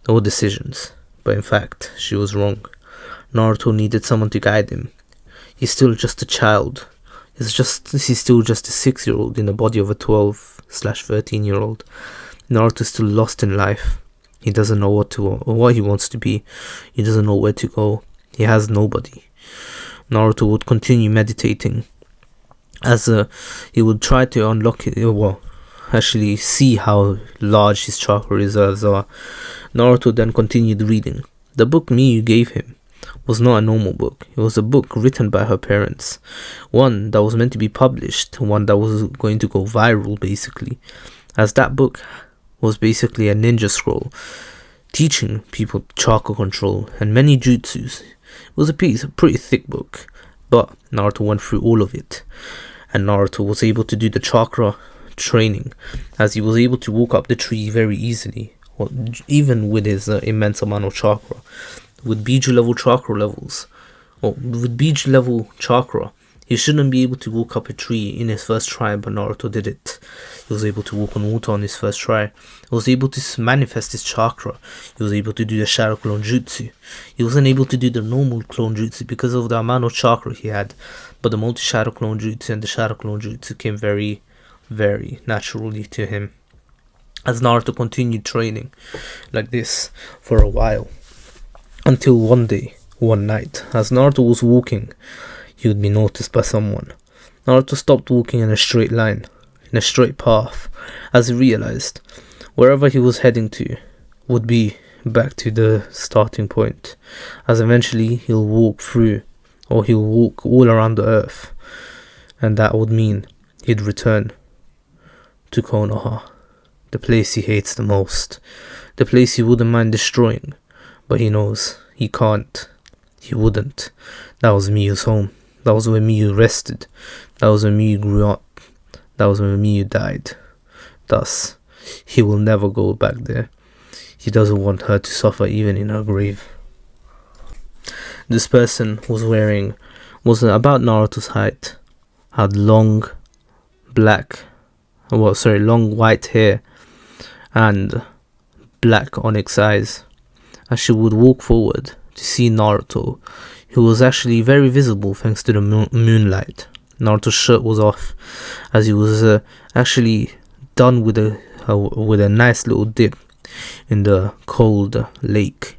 or decisions. But in fact, she was wrong. Naruto needed someone to guide him. He's still just a child. He's still just a 6-year-old in the body of a 12/13-year-old. Naruto's still lost in life. He doesn't know what he wants to be. He doesn't know where to go. He has nobody. Naruto would continue meditating as he would try to unlock it. Actually see how large his chakra reserves are. Naruto then continued reading. The book Miyu gave him was not a normal book. It was a book written by her parents. One that was meant to be published, one that was going to go viral, basically. As that book was basically a ninja scroll, teaching people chakra control and many jutsus. It was a pretty thick book, but Naruto went through all of it. And Naruto was able to do the chakra training, as he was able to walk up the tree very easily, even with his immense amount of chakra. With Biju level chakra levels, or with Biju level chakra, he shouldn't be able to walk up a tree in his first try, but Naruto did it. He was able to walk on water on his first try. He was able to manifest his chakra. He was able to do the shadow clone jutsu. He wasn't able to do the normal clone jutsu because of the amount of chakra he had, but the multi-shadow clone jutsu and the shadow clone jutsu came very, very naturally to him. As Naruto continued training like this for a while, until one night, as Naruto was walking, he would be noticed by someone. Naruto stopped walking in a straight line, in a straight path, as he realized wherever he was heading to would be back to the starting point, as eventually he'll walk all around the earth, and that would mean he'd return to Konoha, the place he hates the most, the place he wouldn't mind destroying, but he knows he can't, he wouldn't. That was Miyu's home. That was where Miyu rested. That was where Miyu grew up. That was where Miyu died. Thus, he will never go back there. He doesn't want her to suffer even in her grave. This person was about Naruto's height, had long white hair and black onyx eyes. As she would walk forward to see Naruto, who was actually very visible thanks to the moonlight. Naruto's shirt was off, as he was actually done with a nice little dip in the cold lake.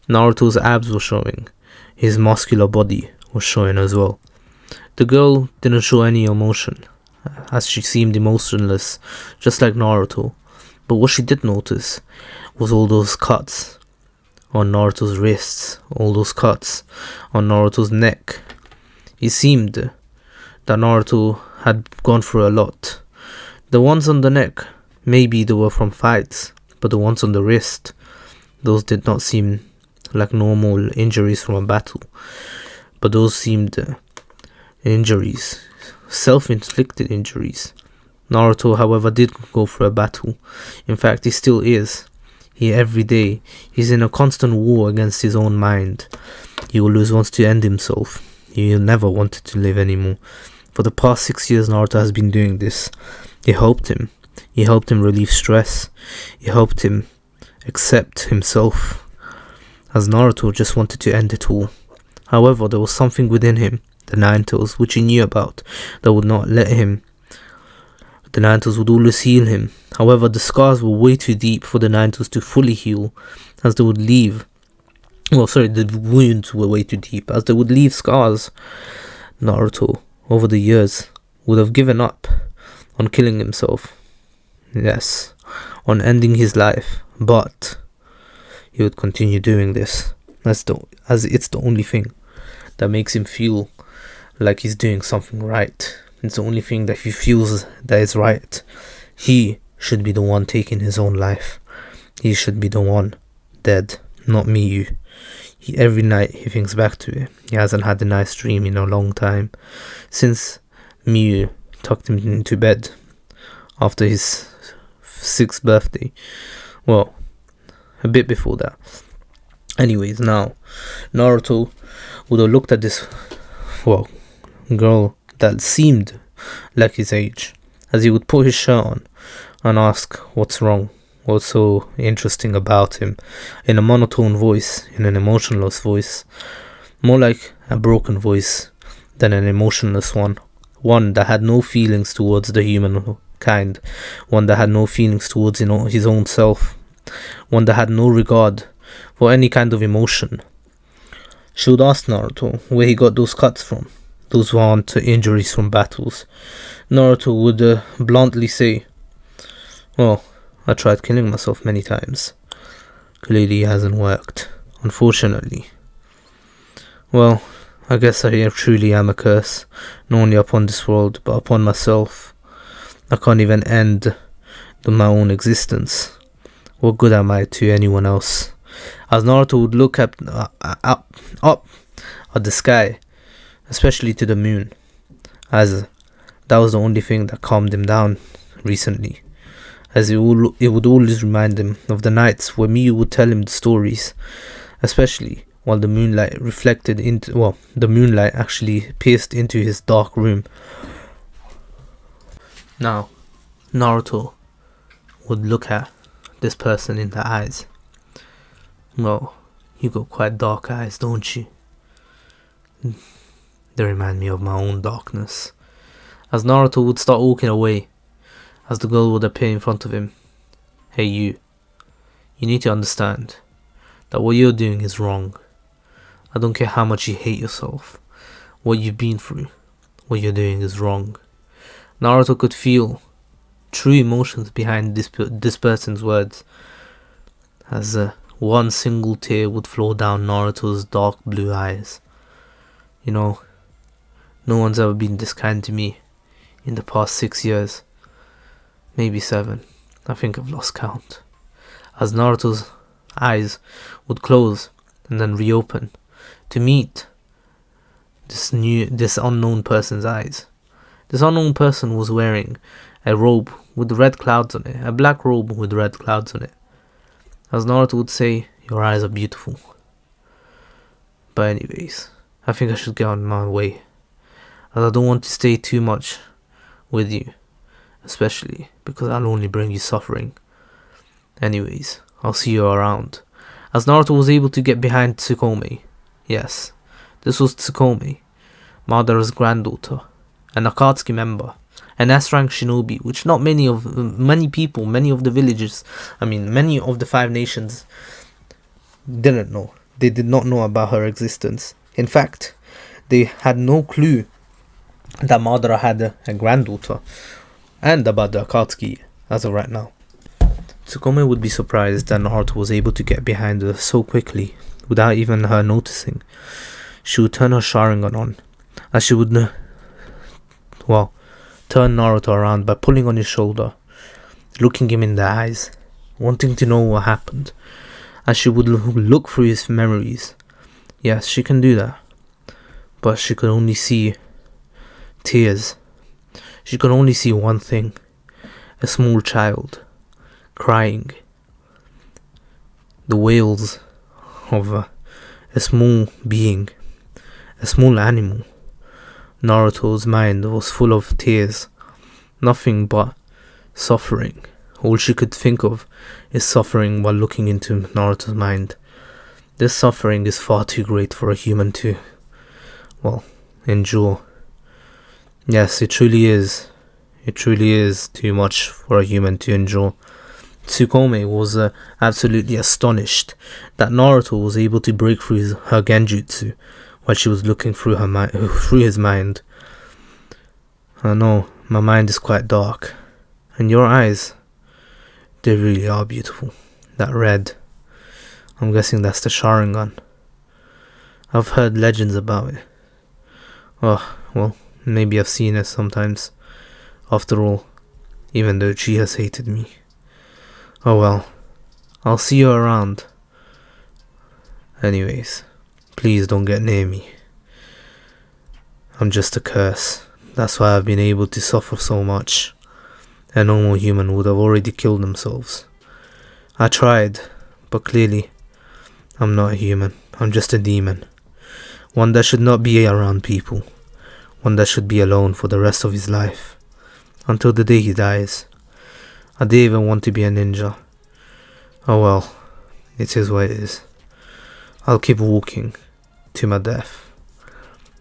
Naruto's abs were showing, his muscular body was showing as well. The girl didn't show any emotion, as she seemed emotionless, just like Naruto. But what she did notice was all those cuts on Naruto's wrists, all those cuts on Naruto's neck. It seemed that Naruto had gone through a lot. The ones on the neck, maybe they were from fights, but the ones on the wrist, those did not seem like normal injuries from a battle, but those seemed injuries, self-inflicted injuries. Naruto, however, did go through a battle. In fact, he still is. Every day, he's in a constant war against his own mind. He always wants to end himself. He never wanted to live anymore. For the past 6 years, Naruto has been doing this. He helped him. He helped him relieve stress. He helped him accept himself, as Naruto just wanted to end it all. However, there was something within him, the Nine Tails, which he knew about, that would not let him. The Nine Tails would always heal him. However, the scars were way too deep for the Nine Tails to fully heal, as they would leave. The wounds were way too deep, as they would leave scars. Naruto, over the years, would have given up on killing himself. Yes, on ending his life, but he would continue doing this, as it's the only thing that makes him feel like he's doing something right. It's the only thing that he feels that is right. He should be the one taking his own life. He should be the one dead, not Miyu. Every night he thinks back to it. He hasn't had a nice dream in a long time, since Miyu tucked him into bed after his 6th birthday. Well, a bit before that. Anyways, now Naruto would have looked at this girl that seemed like his age, as he would put his shirt on and ask what's wrong, what's so interesting about him, in a monotone voice, in an emotionless voice, more like a broken voice than an emotionless one that had no feelings towards the humankind, one that had no feelings towards his own self, one that had no regard for any kind of emotion. She would ask Naruto where he got those cuts from. Those weren't injuries from battles. Naruto would bluntly say, well, I tried killing myself many times. Clearly it hasn't worked, unfortunately. Well, I guess I truly am a curse, not only upon this world, but upon myself. I can't even end my own existence. What good am I to anyone else? As Naruto would look up at the sky, especially to the moon, as that was the only thing that calmed him down recently. As it would always remind him of the nights where Miyu would tell him the stories, especially while the moonlight the moonlight actually pierced into his dark room. Now, Naruto would look at this person in the eyes. Well, you got quite dark eyes, don't you? They remind me of my own darkness. As Naruto would start walking away, as the girl would appear in front of him. Hey you need to understand that what you're doing is wrong. I don't care how much you hate yourself, what you've been through, what you're doing is wrong. Naruto could feel true emotions behind this person's words, as one single tear would flow down Naruto's dark blue eyes. You know, no one's ever been this kind to me in the past 6 years. Maybe 7. I think I've lost count. As Naruto's eyes would close and then reopen to meet this unknown person's eyes. This unknown person was wearing a robe with red clouds on it, a black robe with red clouds on it. As Naruto would say, your eyes are beautiful. But anyways, I think I should get on my way, as I don't want to stay too much with you, especially because I'll only bring you suffering. Anyways, I'll see you around. As Naruto was able to get behind Tsukumi. Yes, this was Tsukumi, Madara's granddaughter, an Akatsuki member, an S-rank shinobi, which not many of the villages, many of the 5 nations didn't know. They did not know about her existence. In fact, they had no clue that Madara had a granddaughter, and about the Akatsuki as of right now. Tsukumi would be surprised that Naruto was able to get behind her so quickly, without even her noticing. She would turn her Sharingan on, as she would, turn Naruto around by pulling on his shoulder, looking him in the eyes, wanting to know what happened, as she would look through his memories. Yes, she can do that, but she could only see tears. She could only see one thing: a small child crying, the wails of a small being, a small animal. Naruto's mind was full of tears, nothing but suffering. All she could think of is suffering while looking into Naruto's mind. This suffering is far too great for a human to, endure. Yes, it truly is. It truly is too much for a human to endure. Tsukumi was absolutely astonished that Naruto was able to break through her genjutsu while she was looking through his mind. I know, my mind is quite dark, and your eyes, they really are beautiful. That red, I'm guessing that's the Sharingan. I've heard legends about it. Maybe I've seen it sometimes. After all, even though she has hated me. Oh well, I'll see you around. Anyways, please don't get near me. I'm just a curse. That's why I've been able to suffer so much. A normal human would have already killed themselves. I tried, but clearly, I'm not a human. I'm just a demon. One that should not be around people. One that should be alone for the rest of his life. Until the day he dies. I didn't even want to be a ninja. Oh well, it is what it is. I'll keep walking to my death.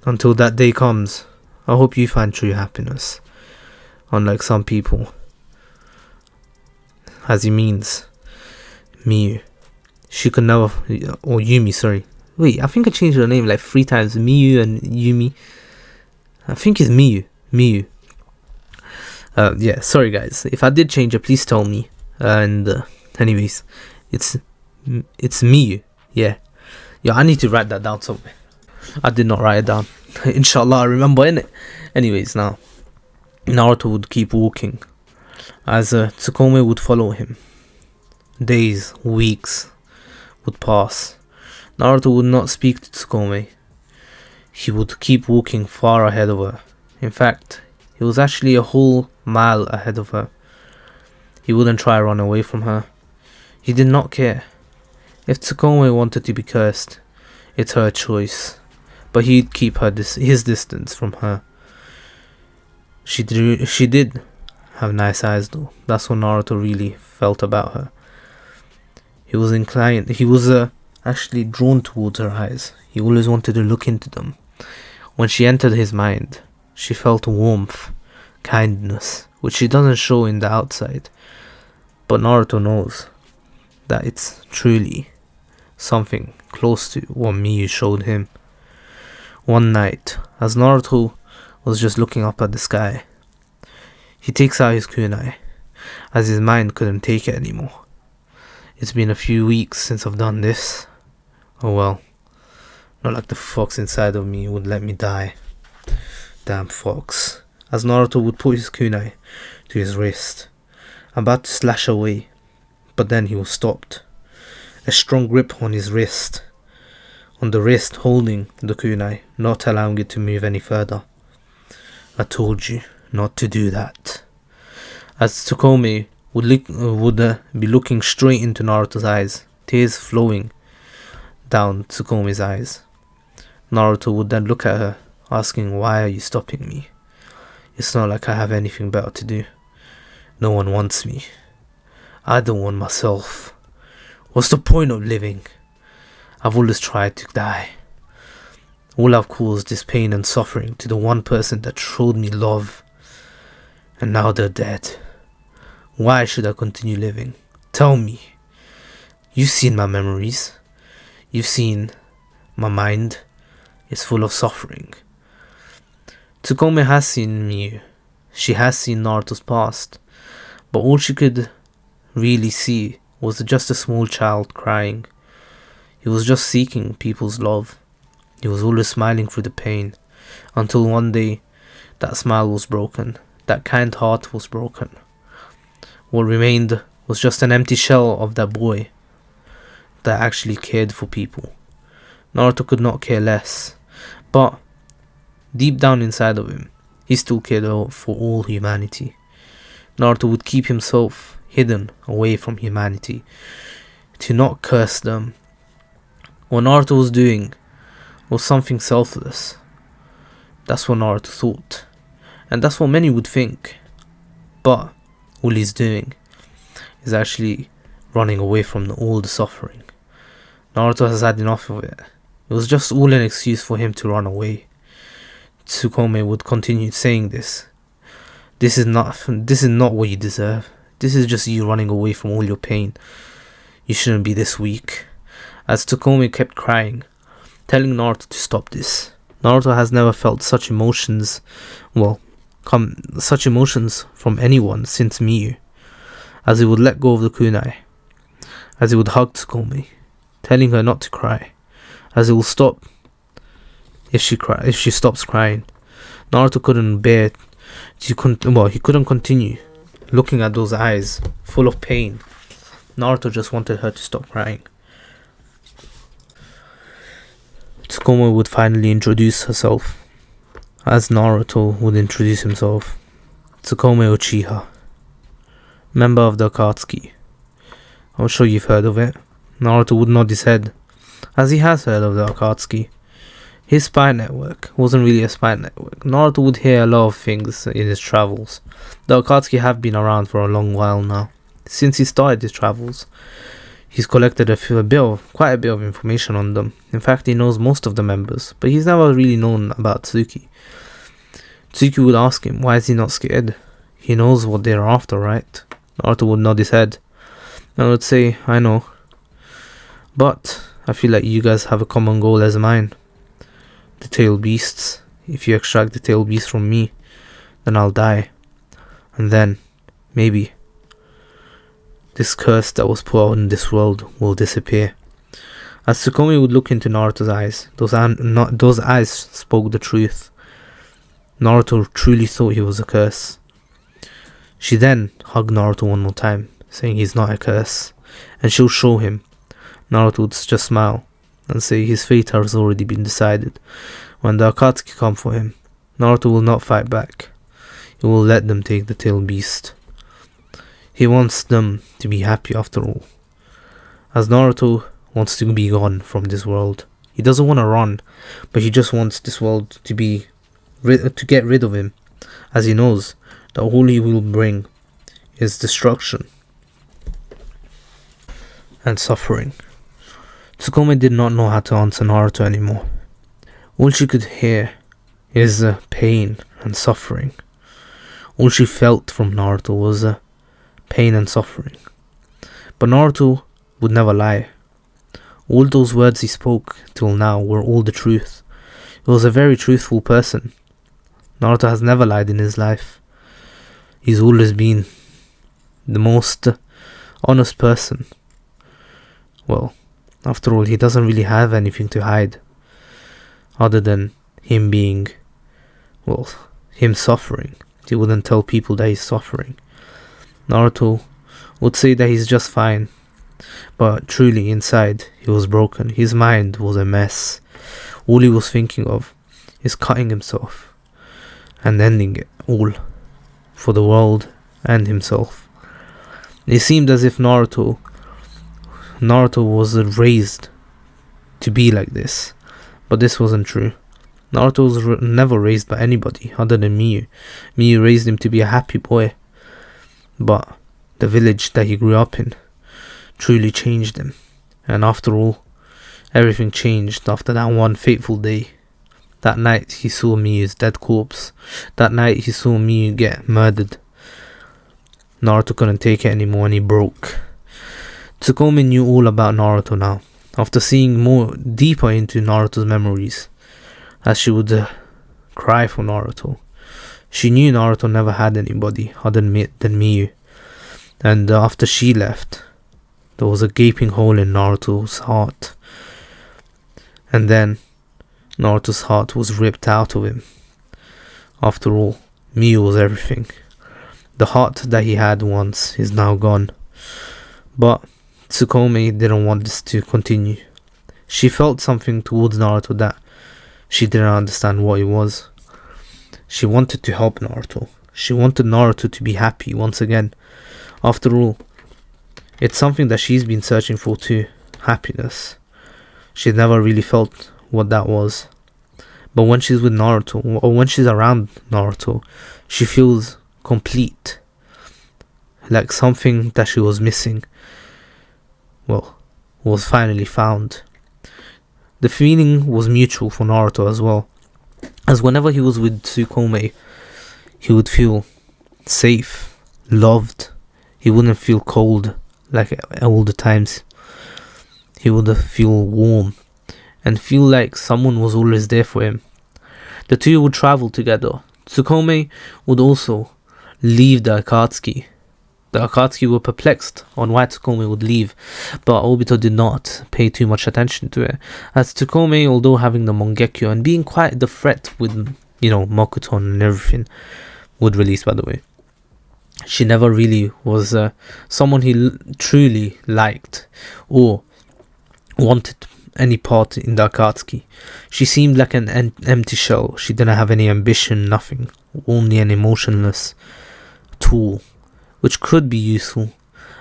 Until that day comes, I hope you find true happiness. Unlike some people. As he means, Miyu. She could never, or Yumi, sorry. Wait, I think I changed her name like 3 times. Miyu and Yumi. I think it's Miyu. Miyu. Yeah, sorry guys. If I did change it, please tell me. And anyways, it's Miyu. Yeah, I need to write that down somewhere. I did not write it down. Inshallah, I remember, innit? Anyways, now Naruto would keep walking as Tsukumi would follow him. Days, weeks would pass. Naruto would not speak to Tsukumi. He would keep walking far ahead of her. In fact, he was actually a whole mile ahead of her. He wouldn't try to run away from her. He did not care. If Tsukumi wanted to be cursed, it's her choice. But he'd keep his distance from her. She did have nice eyes though. That's what Naruto really felt about her. He was actually drawn towards her eyes. He always wanted to look into them. When she entered his mind, she felt warmth, kindness, which she doesn't show in the outside. But Naruto knows that it's truly something close to what Miyu showed him. One night, as Naruto was just looking up at the sky, he takes out his kunai, as his mind couldn't take it anymore. It's been a few weeks since I've done this. Oh well, not like the fox inside of me would let me die. Damn fox. As Naruto would put his kunai to his wrist, about to slash away, but then he was stopped. A strong grip on his wrist, on the wrist holding the kunai, not allowing it to move any further. I told you not to do that. As Tsukumi would be looking straight into Naruto's eyes, tears flowing down Tsukumi's eyes. Naruto would then look at her, asking, "Why are you stopping me? It's not like I have anything better to do. No one wants me. I don't want myself. What's the point of living? I've always tried to die. All I've caused is pain and suffering to the one person that showed me love. And now they're dead. Why should I continue living? Tell me. You've seen my memories. You've seen my mind. It's full of suffering." Tsukumi has seen Miyu. She has seen Naruto's past. But all she could really see was just a small child crying. He was just seeking people's love. He was always smiling through the pain. Until one day, that smile was broken. That kind heart was broken. What remained was just an empty shell of that boy that actually cared for people. Naruto could not care less, but deep down inside of him, he still cared for all humanity. Naruto would keep himself hidden away from humanity to not curse them. What Naruto was doing was something selfless. That's what Naruto thought, and that's what many would think. But all he's doing is actually running away from all the suffering. Naruto has had enough of it. It was just all an excuse for him to run away. Tsukumi would continue saying this. This is not what you deserve. This is just you running away from all your pain. You shouldn't be this weak. As Tsukumi kept crying, telling Naruto to stop this. Naruto has never felt such emotions, such emotions from anyone since Miyu. As he would let go of the kunai, as he would hug Tsukumi, telling her not to cry, as he will stop if she stops crying. Naruto couldn't bear it. He couldn't continue looking at those eyes full of pain. Naruto just wanted her to stop crying. Tsukumi would finally introduce herself, as Naruto would introduce himself. Tsukumi Uchiha, member of the Akatsuki. I'm sure you've heard of it. Naruto would nod his head, as he has heard of the Akatsuki. His spy network wasn't really a spy network. Naruto would hear a lot of things in his travels. The Akatsuki have been around for a long while now. Since he started his travels, he's collected quite a bit of information on them. In fact, he knows most of the members, but he's never really known about Tsuki. Tsuki would ask him, why is he not scared? He knows what they're after, right? Naruto would nod his head and would say, I know. But I feel like you guys have a common goal as mine. The tail beasts. If you extract the tail beast from me, then I'll die. And then, maybe, this curse that was put out in this world will disappear. As Tsukumi would look into Naruto's eyes, those eyes spoke the truth. Naruto truly thought he was a curse. She then hugged Naruto one more time, saying he's not a curse, and she'll show him. Naruto would just smile and say his fate has already been decided. When the Akatsuki come for him, Naruto will not fight back. He will let them take the tail beast. He wants them to be happy after all. As Naruto wants to be gone from this world. He doesn't want to run, but he just wants this world to get rid of him, as he knows that all he will bring is destruction and suffering. Tsukumi did not know how to answer Naruto anymore. All she could hear is pain and suffering. All she felt from Naruto was pain and suffering. But Naruto would never lie. All those words he spoke till now were all the truth. He was a very truthful person. Naruto has never lied in his life. He's always been the most honest person. Well, after all, he doesn't really have anything to hide other than him being, well, him suffering. He wouldn't tell people that he's suffering. Naruto would say that he's just fine, but truly inside he was broken. His mind was a mess. All he was thinking of is cutting himself and ending it all for the world and himself. It seemed as if Naruto was raised to be like this, but this wasn't true. Naruto was never raised by anybody other than Miyu. Miyu raised him to be a happy boy, but the village that he grew up in truly changed him. And after all, everything changed after that one fateful day. That night he saw Miyu's dead corpse. That night he saw Miyu get murdered. Naruto couldn't take it anymore and he broke. Tsukumi knew all about Naruto now, after seeing more deeper into Naruto's memories, as she would cry for Naruto. She knew Naruto never had anybody other than Miyu, and after she left, there was a gaping hole in Naruto's heart, and then Naruto's heart was ripped out of him. After all, Miyu was everything. The heart that he had once is now gone, but Tsukumi didn't want this to continue. She felt something towards Naruto that she didn't understand what it was. She wanted to help Naruto. She wanted Naruto to be happy once again. After all, it's something that she's been searching for too, happiness. She never really felt what that was. But when she's with Naruto, or when she's around Naruto, she feels complete. Like something that she was missing, well, was finally found. The feeling was mutual for Naruto as well, as whenever he was with Tsukumi, he would feel safe, loved. He wouldn't feel cold like all the times. He would feel warm and feel like someone was always there for him. The two would travel together. Tsukumi would also leave the Akatsuki. The Akatsuki were perplexed on why Tsukumi would leave, but Obito did not pay too much attention to it, as Tsukumi, although having the Mangekyo and being quite the threat with, Mokuton and everything, would release, by the way, she never really was someone he truly liked or wanted any part in the Akatsuki. She seemed like an empty shell. She didn't have any ambition, nothing, only an emotionless tool, which could be useful,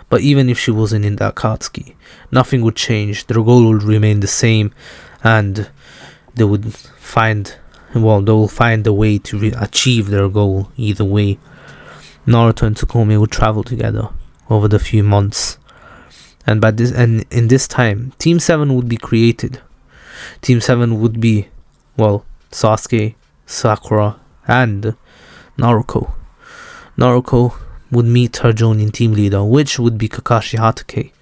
but even if she wasn't in the Akatsuki, nothing would change. Their goal would remain the same, and they will find a way to achieve their goal either way. Naruto and Tsukumi would travel together over the few months, and in this time, Team 7 would be created. Team 7 would be, Sasuke, Sakura, and Naruto. Naruto would meet her Jonin team leader, which would be Kakashi Hatake.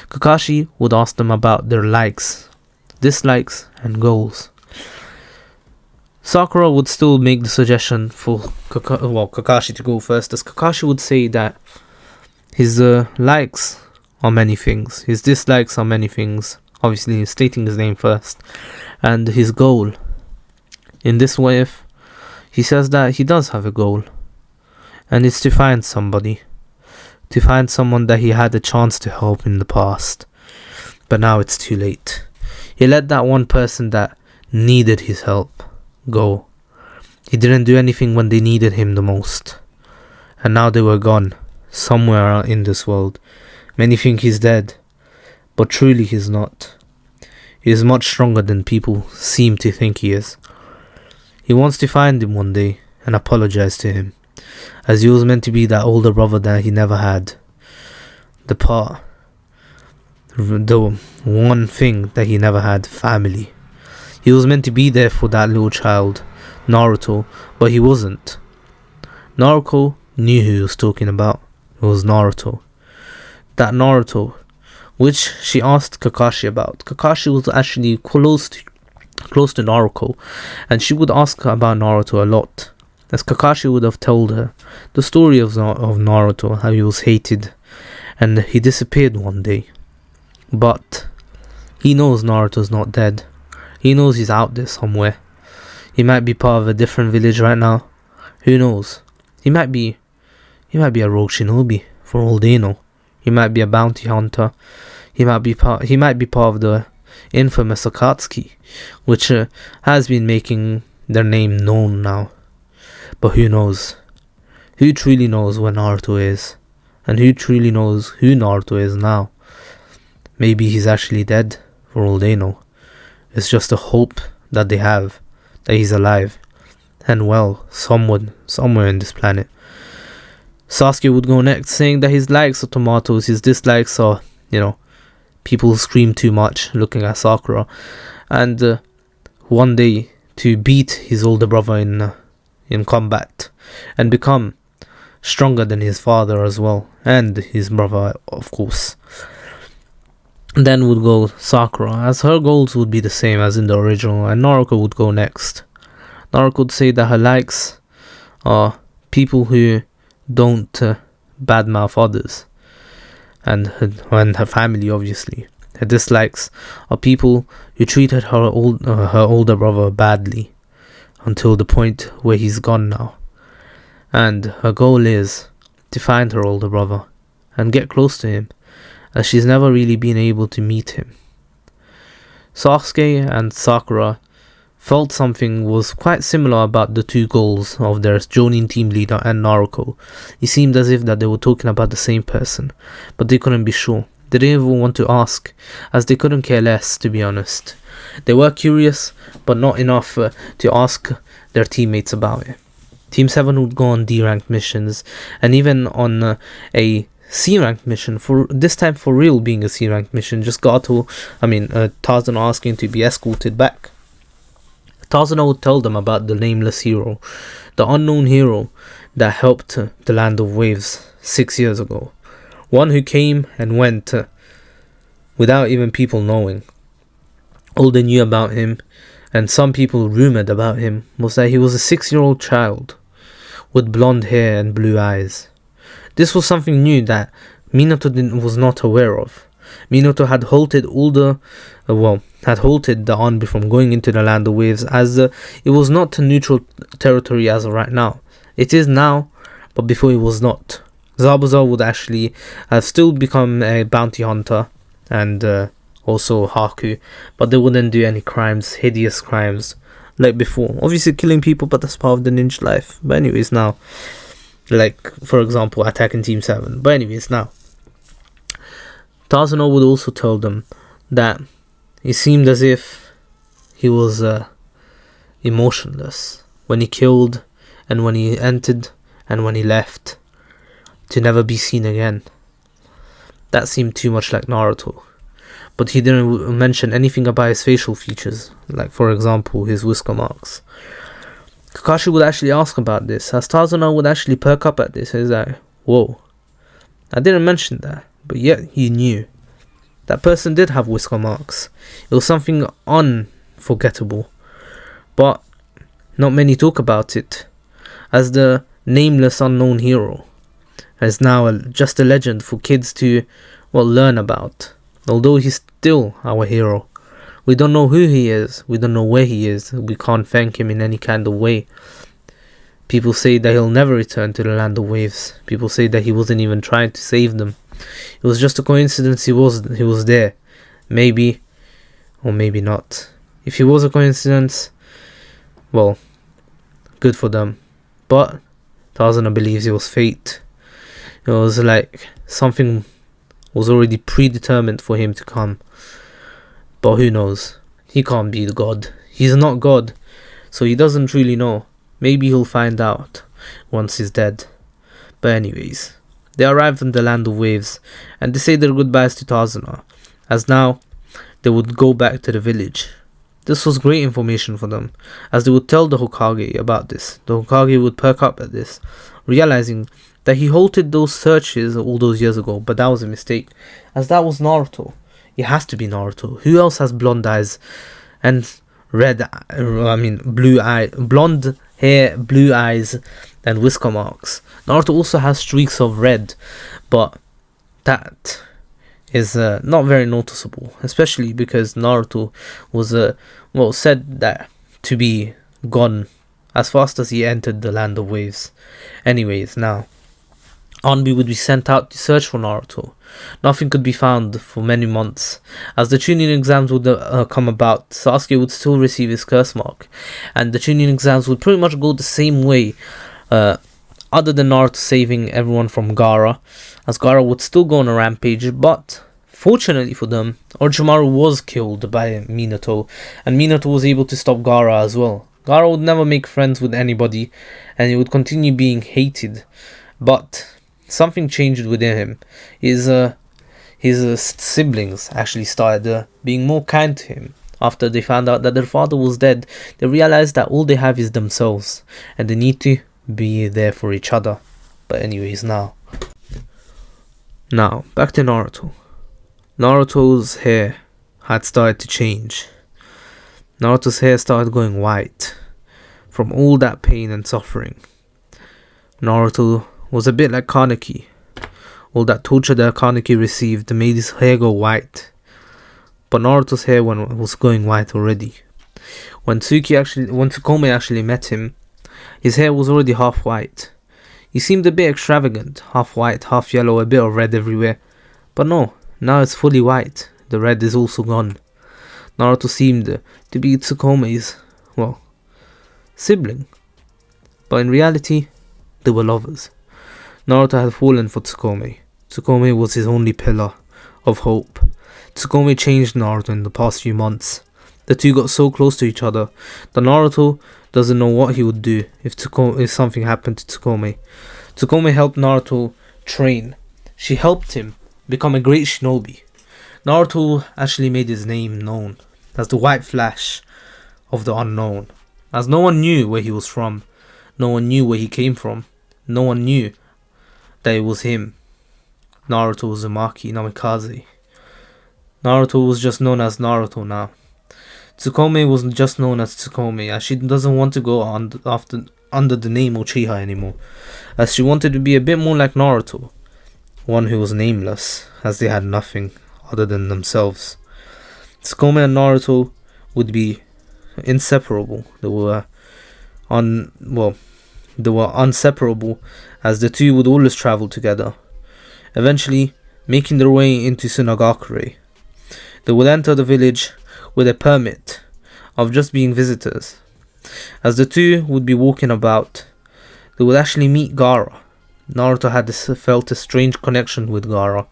Kakashi would ask them about their likes, dislikes, and goals. Sakura would still make the suggestion for Kakashi to go first, as Kakashi would say that his likes are many things, his dislikes are many things, obviously stating his name first, and his goal. In this wave, he says that he does have a goal, and it's to find somebody. To find someone that he had a chance to help in the past. But now it's too late. He let that one person that needed his help go. He didn't do anything when they needed him the most. And now they were gone, somewhere out in this world. Many think he's dead, but truly he's not. He is much stronger than people seem to think he is. He wants to find him one day and apologize to him, as he was meant to be that older brother that he never had. The one thing that he never had, family. He was meant to be there for that little child, Naruto, but he wasn't. Naruto knew who he was talking about. It was Naruto. That Naruto, which she asked Kakashi about. Kakashi was actually close to Naruto, and she would ask about Naruto a lot, as Kakashi would have told her the story of Naruto, how he was hated, and he disappeared one day. But he knows Naruto's not dead. He knows he's out there somewhere. He might be part of a different village right now. Who knows? He might be a rogue shinobi, for all they know. He might be a bounty hunter. He might be part of the infamous Akatsuki, which has been making their name known now. But who knows? Who truly knows where Naruto is? And who truly knows who Naruto is now? Maybe he's actually dead, for all they know. It's just a hope that they have, that he's alive, and well, somewhere in this planet. Sasuke would go next, saying that his likes are tomatoes, his dislikes are, people who scream too much, looking at Sakura, and one day to beat his older brother in combat, and become stronger than his father as well, and his brother, of course. Then would go Sakura, as her goals would be the same as in the original, and Naruto would go next. Naruto would say that her likes are people who don't badmouth others, and her family, obviously. Her dislikes are people who treated her older brother badly, until the point where he's gone now. And her goal is to find her older brother and get close to him, as she's never really been able to meet him. Sasuke and Sakura felt something was quite similar about the two goals of their Jonin team leader and Naruto. It seemed as if that they were talking about the same person, but they couldn't be sure. They didn't even want to ask, as they couldn't care less, to be honest. They were curious, but not enough to ask their teammates about it. Team 7 would go on D-ranked missions, and even on a C-ranked mission, for this time for real being a C-ranked mission, just Tarzan asking to be escorted back. Tarzan would tell them about the nameless hero, the unknown hero that helped the Land of Waves 6 years ago. One who came and went without even people knowing. All they knew about him, and some people rumored about him, was that he was a 6-year-old child with blonde hair and blue eyes. This was something new that Minato was not aware of. Minato had halted the army from going into the Land of Waves, as it was not a neutral territory as of right now. It is now, but before it was not. Zabuza would actually have still become a bounty hunter, and also Haku, but they wouldn't do any crimes, hideous crimes, like before. Obviously killing people, but that's part of the ninja life. But anyways, now, like, for example, attacking Team 7. But anyways, now, Tazano would also tell them that it seemed as if he was emotionless when he killed, and when he entered, and when he left, to never be seen again. That seemed too much like Naruto. But he didn't mention anything about his facial features, like for example his whisker marks. Kakashi would actually ask about this, as Tazano would actually perk up at this. He's like, whoa, I didn't mention that, but yet he knew. That person did have whisker marks. It was something unforgettable, but not many talk about it, as the nameless unknown hero is now just a legend for kids to learn about. Although he's still our hero. We don't know who he is. We don't know where he is. We can't thank him in any kind of way. People say that he'll never return to the land of waves. People say that he wasn't even trying to save them. It was just a coincidence he was there. Maybe, or maybe not. If he was a coincidence, well, good for them. But Tarzana believes it was fate. It was like something was already predetermined for him to come. But who knows? He can't be the god. He's not God. So he doesn't really know. Maybe he'll find out once he's dead. But anyways, they arrive in the land of waves and they say their goodbyes to Tarzana, as now they would go back to the village. This was great information for them, as they would tell the Hokage about this. The Hokage would perk up at this, realizing that he halted those searches all those years ago, but that was a mistake, as that was Naruto. It has to be Naruto. Who else has blonde eyes and blonde hair, blue eyes, and whisker marks? Naruto also has streaks of red, but that is not very noticeable, especially because Naruto was said that to be gone as fast as he entered the land of waves. Anyways, now Anbi would be sent out to search for Naruto. Nothing could be found for many months. As the Chunin exams would come about, Sasuke would still receive his curse mark, and the Chunin exams would pretty much go the same way, other than Naruto saving everyone from Gaara, as Gaara would still go on a rampage. But fortunately for them, Orochimaru was killed by Minato, and Minato was able to stop Gaara as well. Gaara would never make friends with anybody, and he would continue being hated. But something changed within him. His siblings actually started being more kind to him. After they found out that their father was dead, they realized that all they have is themselves, and they need to be there for each other. But anyways, now back to Naruto. Naruto's hair had started to change. Naruto's hair started going white from all that pain and suffering. Naruto was a bit like Kaneki. All that torture that Kaneki received made his hair go white. But Naruto's hair was going white already. When Tsukumi actually met him, his hair was already half white. He seemed a bit extravagant, half white, half yellow, a bit of red everywhere. But no, now it's fully white. The red is also gone. Naruto seemed to be Tsukumi's, sibling. But in reality, they were lovers. Naruto had fallen for Tsukumi. Tsukumi was his only pillar of hope. Tsukumi changed Naruto in the past few months. The two got so close to each other that Naruto doesn't know what he would do if something happened to Tsukumi. Tsukumi helped Naruto train. She helped him become a great shinobi. Naruto actually made his name known as the White Flash of the Unknown, as no one knew where he was from. No one knew where he came from. No one knew that it was him, Naruto Uzumaki Namikaze. Naruto was just known as Naruto now. Tsukumi was just known as Tsukumi, as she doesn't want to go under the name Uchiha anymore, as she wanted to be a bit more like Naruto, one who was nameless, as they had nothing other than themselves. Tsukumi and Naruto would be inseparable. They were inseparable, as the two would always travel together, eventually making their way into Sunagakure. They would enter the village with a permit of just being visitors. As the two would be walking about, they would actually meet Gaara. Naruto had felt a strange connection with Gaara.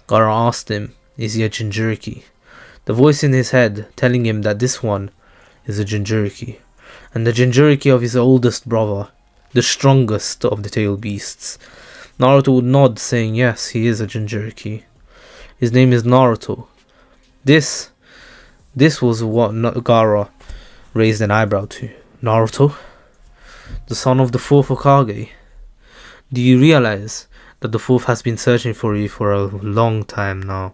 Gaara asked him, is he a Jinchuriki? The voice in his head telling him that this one is a Jinchuriki, and the Jinchuriki of his oldest brother, the strongest of the tail beasts. Naruto would nod, saying yes, he is a Jinchuriki. His name is Naruto. This was what Gaara raised an eyebrow to. Naruto? The son of the fourth Hokage? Do you realize that the fourth has been searching for you for a long time now?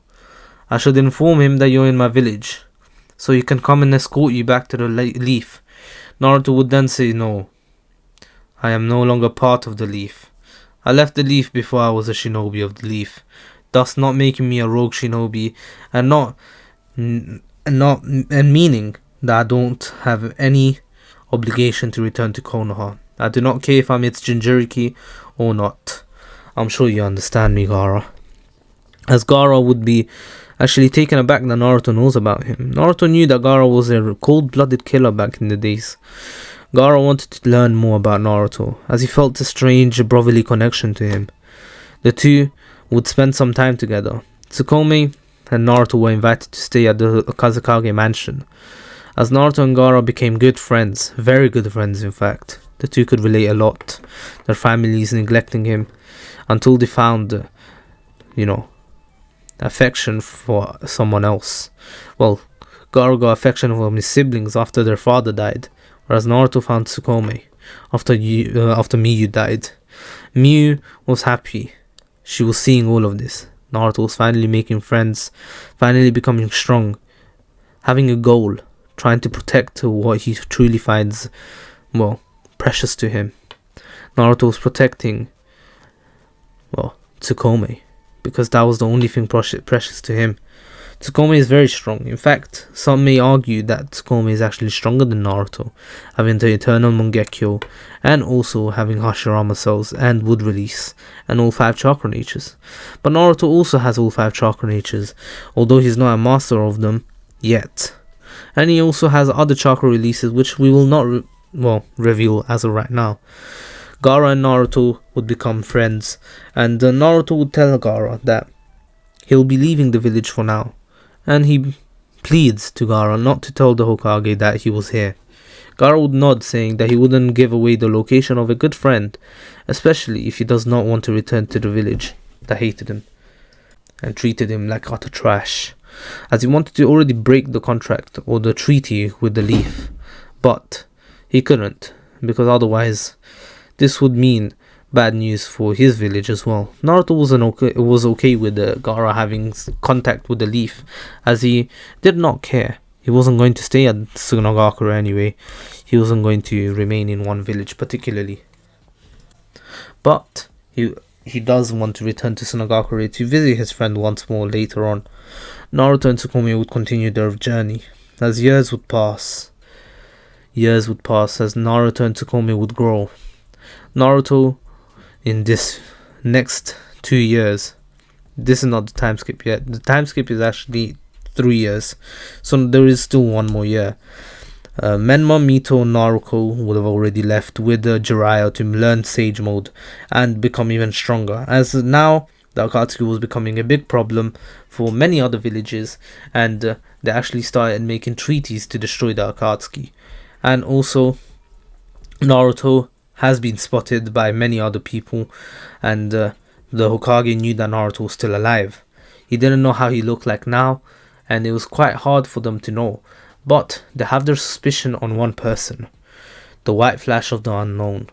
I should inform him that you're in my village, so he can come and escort you back to the leaf. Naruto would then say, no, I am no longer part of the leaf. I left the leaf before I was a shinobi of the leaf. thus not making me a rogue shinobi, and not meaning that I don't have any obligation to return to Konoha. I do not care if I'm its Jinchuriki or not. I'm sure you understand me, Gaara. As Gaara would be actually taken aback that Naruto knows about him. Naruto knew that Gaara was a cold-blooded killer back in the days. Gaara wanted to learn more about Naruto, as he felt a strange brotherly connection to him. The two would spend some time together. Tsukumi and Naruto were invited to stay at the Kazekage mansion. As Naruto and Gaara became good friends, very good friends in fact, the two could relate a lot, their families neglecting him, until they found, affection for someone else. Well, Gaara got affection from his siblings after their father died, whereas Naruto found Tsukumi after Miyu died. Miyu was happy. She was seeing all of this. Naruto was finally making friends, finally becoming strong, having a goal, trying to protect what he truly finds, precious to him. Naruto was protecting, Tsukumi, because that was the only thing precious to him. Tsukumi is very strong. In fact, some may argue that Tsukumi is actually stronger than Naruto, having the Eternal Mangekyo, and also having Hashirama cells and Wood Release, and all 5 chakra natures. But Naruto also has all 5 chakra natures, although he's not a master of them yet. And he also has other chakra releases, which we will not reveal as of right now. Gaara and Naruto would become friends, and Naruto would tell Gaara that he'll be leaving the village for now, and he pleads to Gaara not to tell the Hokage that he was here. Gaara would nod, saying that he wouldn't give away the location of a good friend, especially if he does not want to return to the village that hated him and treated him like utter trash, as he wanted to already break the contract or the treaty with the Leaf, but he couldn't, because otherwise this would mean bad news for his village as well. Naruto was okay with Gaara having contact with the Leaf, as he did not care. He wasn't going to stay at Sunagakure anyway. He wasn't going to remain in one village particularly. But he does want to return to Sunagakure to visit his friend once more later on. Naruto and Tsukumi would continue their journey as years would pass. Years would pass as Naruto and Tsukumi would grow. Naruto, in this next 2 years, this is not the time skip yet. The time skip is actually 3 years, so there is still 1 more year. Menma, Mito, and Naruto would have already left with Jiraiya to learn Sage Mode and become even stronger, as now the Akatsuki was becoming a big problem for many other villages, and they actually started making treaties to destroy the Akatsuki. And also, Naruto has been spotted by many other people, and the Hokage knew that Naruto was still alive. He didn't know how he looked like now, and it was quite hard for them to know, but they have their suspicion on one person, the White Flash of the Unknown,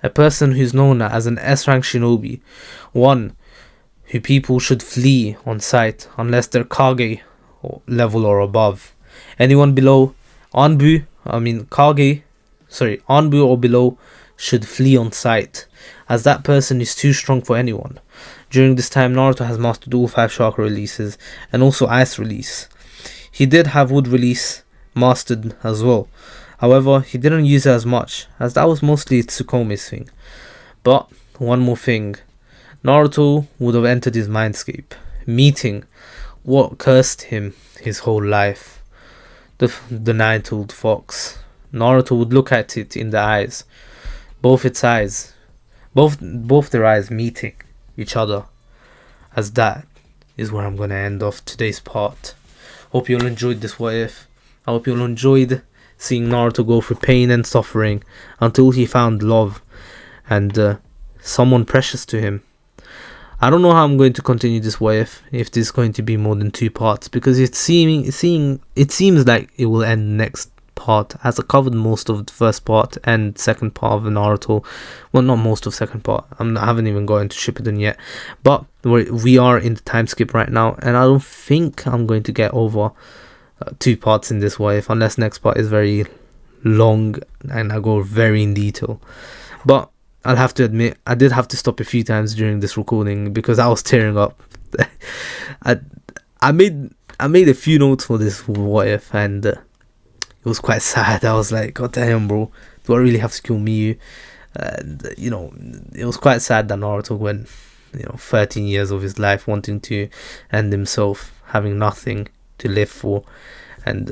a person who's known as an S-rank shinobi, one who people should flee on sight unless they're Kage level or above. Anyone below Anbu or below should flee on sight, as that person is too strong for anyone. During this time, Naruto has mastered all 5 chakra releases and also ice release. He did have wood release mastered as well. However, he didn't use it as much, as that was mostly Tsukumi's thing. But one more thing, Naruto would have entered his mindscape, meeting what cursed him his whole life, the nine-tooled fox. Naruto would look at it in the eyes, both their eyes meeting each other, as that is where I'm going to end off today's part. Hope you all enjoyed this what if. I hope you all enjoyed seeing Naruto go through pain and suffering until he found love and someone precious to him. I don't know how I'm going to continue this what if this is going to be more than 2 parts, because it seems like it will end next part, as I covered most of the first part and second part of Naruto. Well, not most of second part. I haven't even gotten to Shippuden yet, but we are in the time skip right now, and I don't think I'm going to get over 2 parts in this what if, unless next part is very long and I go very in detail. But I'll have to admit, I did have to stop a few times during this recording because I was tearing up. I I made a few notes for this what if, and it was quite sad. I was like, God damn, bro, do I really have to kill Miyu? And it was quite sad that Naruto went 13 years of his life wanting to end himself, having nothing to live for, and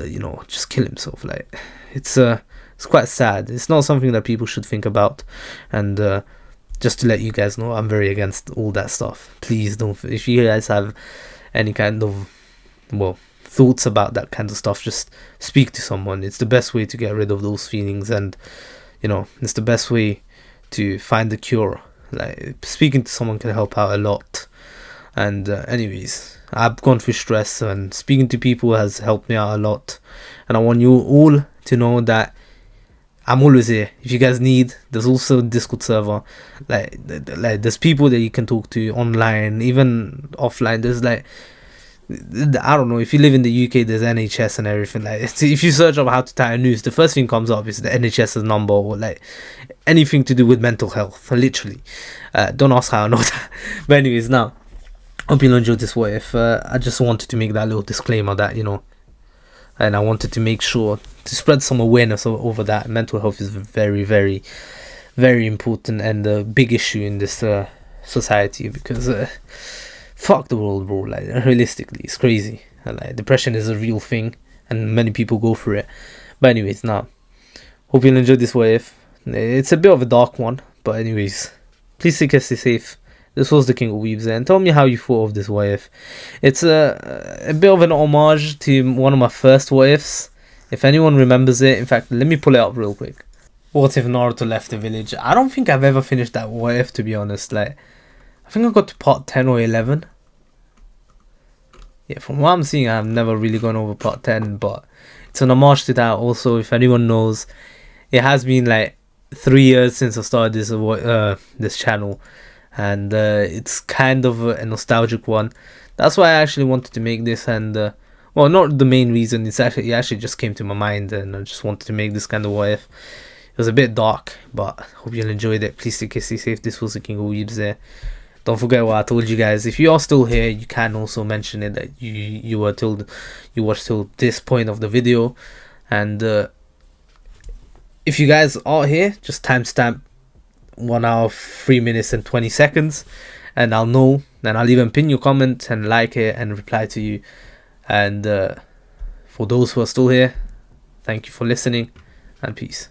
just kill himself. Like, it's quite sad. It's not something that people should think about. And just to let you guys know, I'm very against all that stuff. Please don't. If you guys have any kind of thoughts about that kind of stuff, just speak to someone. It's the best way to get rid of those feelings, and it's the best way to find the cure. Like, speaking to someone can help out a lot. And anyways, I've gone through stress, and speaking to people has helped me out a lot. And I want you all to know that I'm always here. If you guys need, there's also a Discord server. Like there's people that you can talk to online, even offline. There's I don't know, if you live in the UK, there's NHS and everything. Like, if you search up how to tie a noose, the first thing comes up is the NHS's number, or like anything to do with mental health. Literally, don't ask how I know that. But anyways, now hope you enjoyed this what if. I just wanted to make that little disclaimer that and I wanted to make sure to spread some awareness over that. Mental health is very, very, very important and a big issue in this society, because fuck the world, bro. Like, realistically, it's crazy. And, like, depression is a real thing, and many people go through it. But anyways, now hope you'll enjoy this what if. It's a bit of a dark one, but anyways, please stay safe. This was the King of Weebs, and tell me how you thought of this what if. It's a bit of an homage to one of my first what ifs, if anyone remembers it. In fact, let me pull it up real quick. What if Naruto left the village? I don't think I've ever finished that what if, to be honest. Like, I think I got to part 10 or 11. Yeah, from what I'm seeing, I've never really gone over part 10, but it's an homage to that. Also, if anyone knows, it has been like 3 years since I started this channel, and it's kind of a nostalgic one. That's why I actually wanted to make this, and not the main reason. It actually just came to my mind, and I just wanted to make this kind of what if. It was a bit dark, but hope you'll enjoyed it. Please stay safe. This was the King of Weebs there. Don't forget what I told you guys. If you are still here, you can also mention it that you watched till this point of the video. And if you guys are here, just timestamp 1 hour 3 minutes and 20 seconds, and I'll know. Then I'll even pin your comment and like it and reply to you. And for those who are still here, thank you for listening, and peace.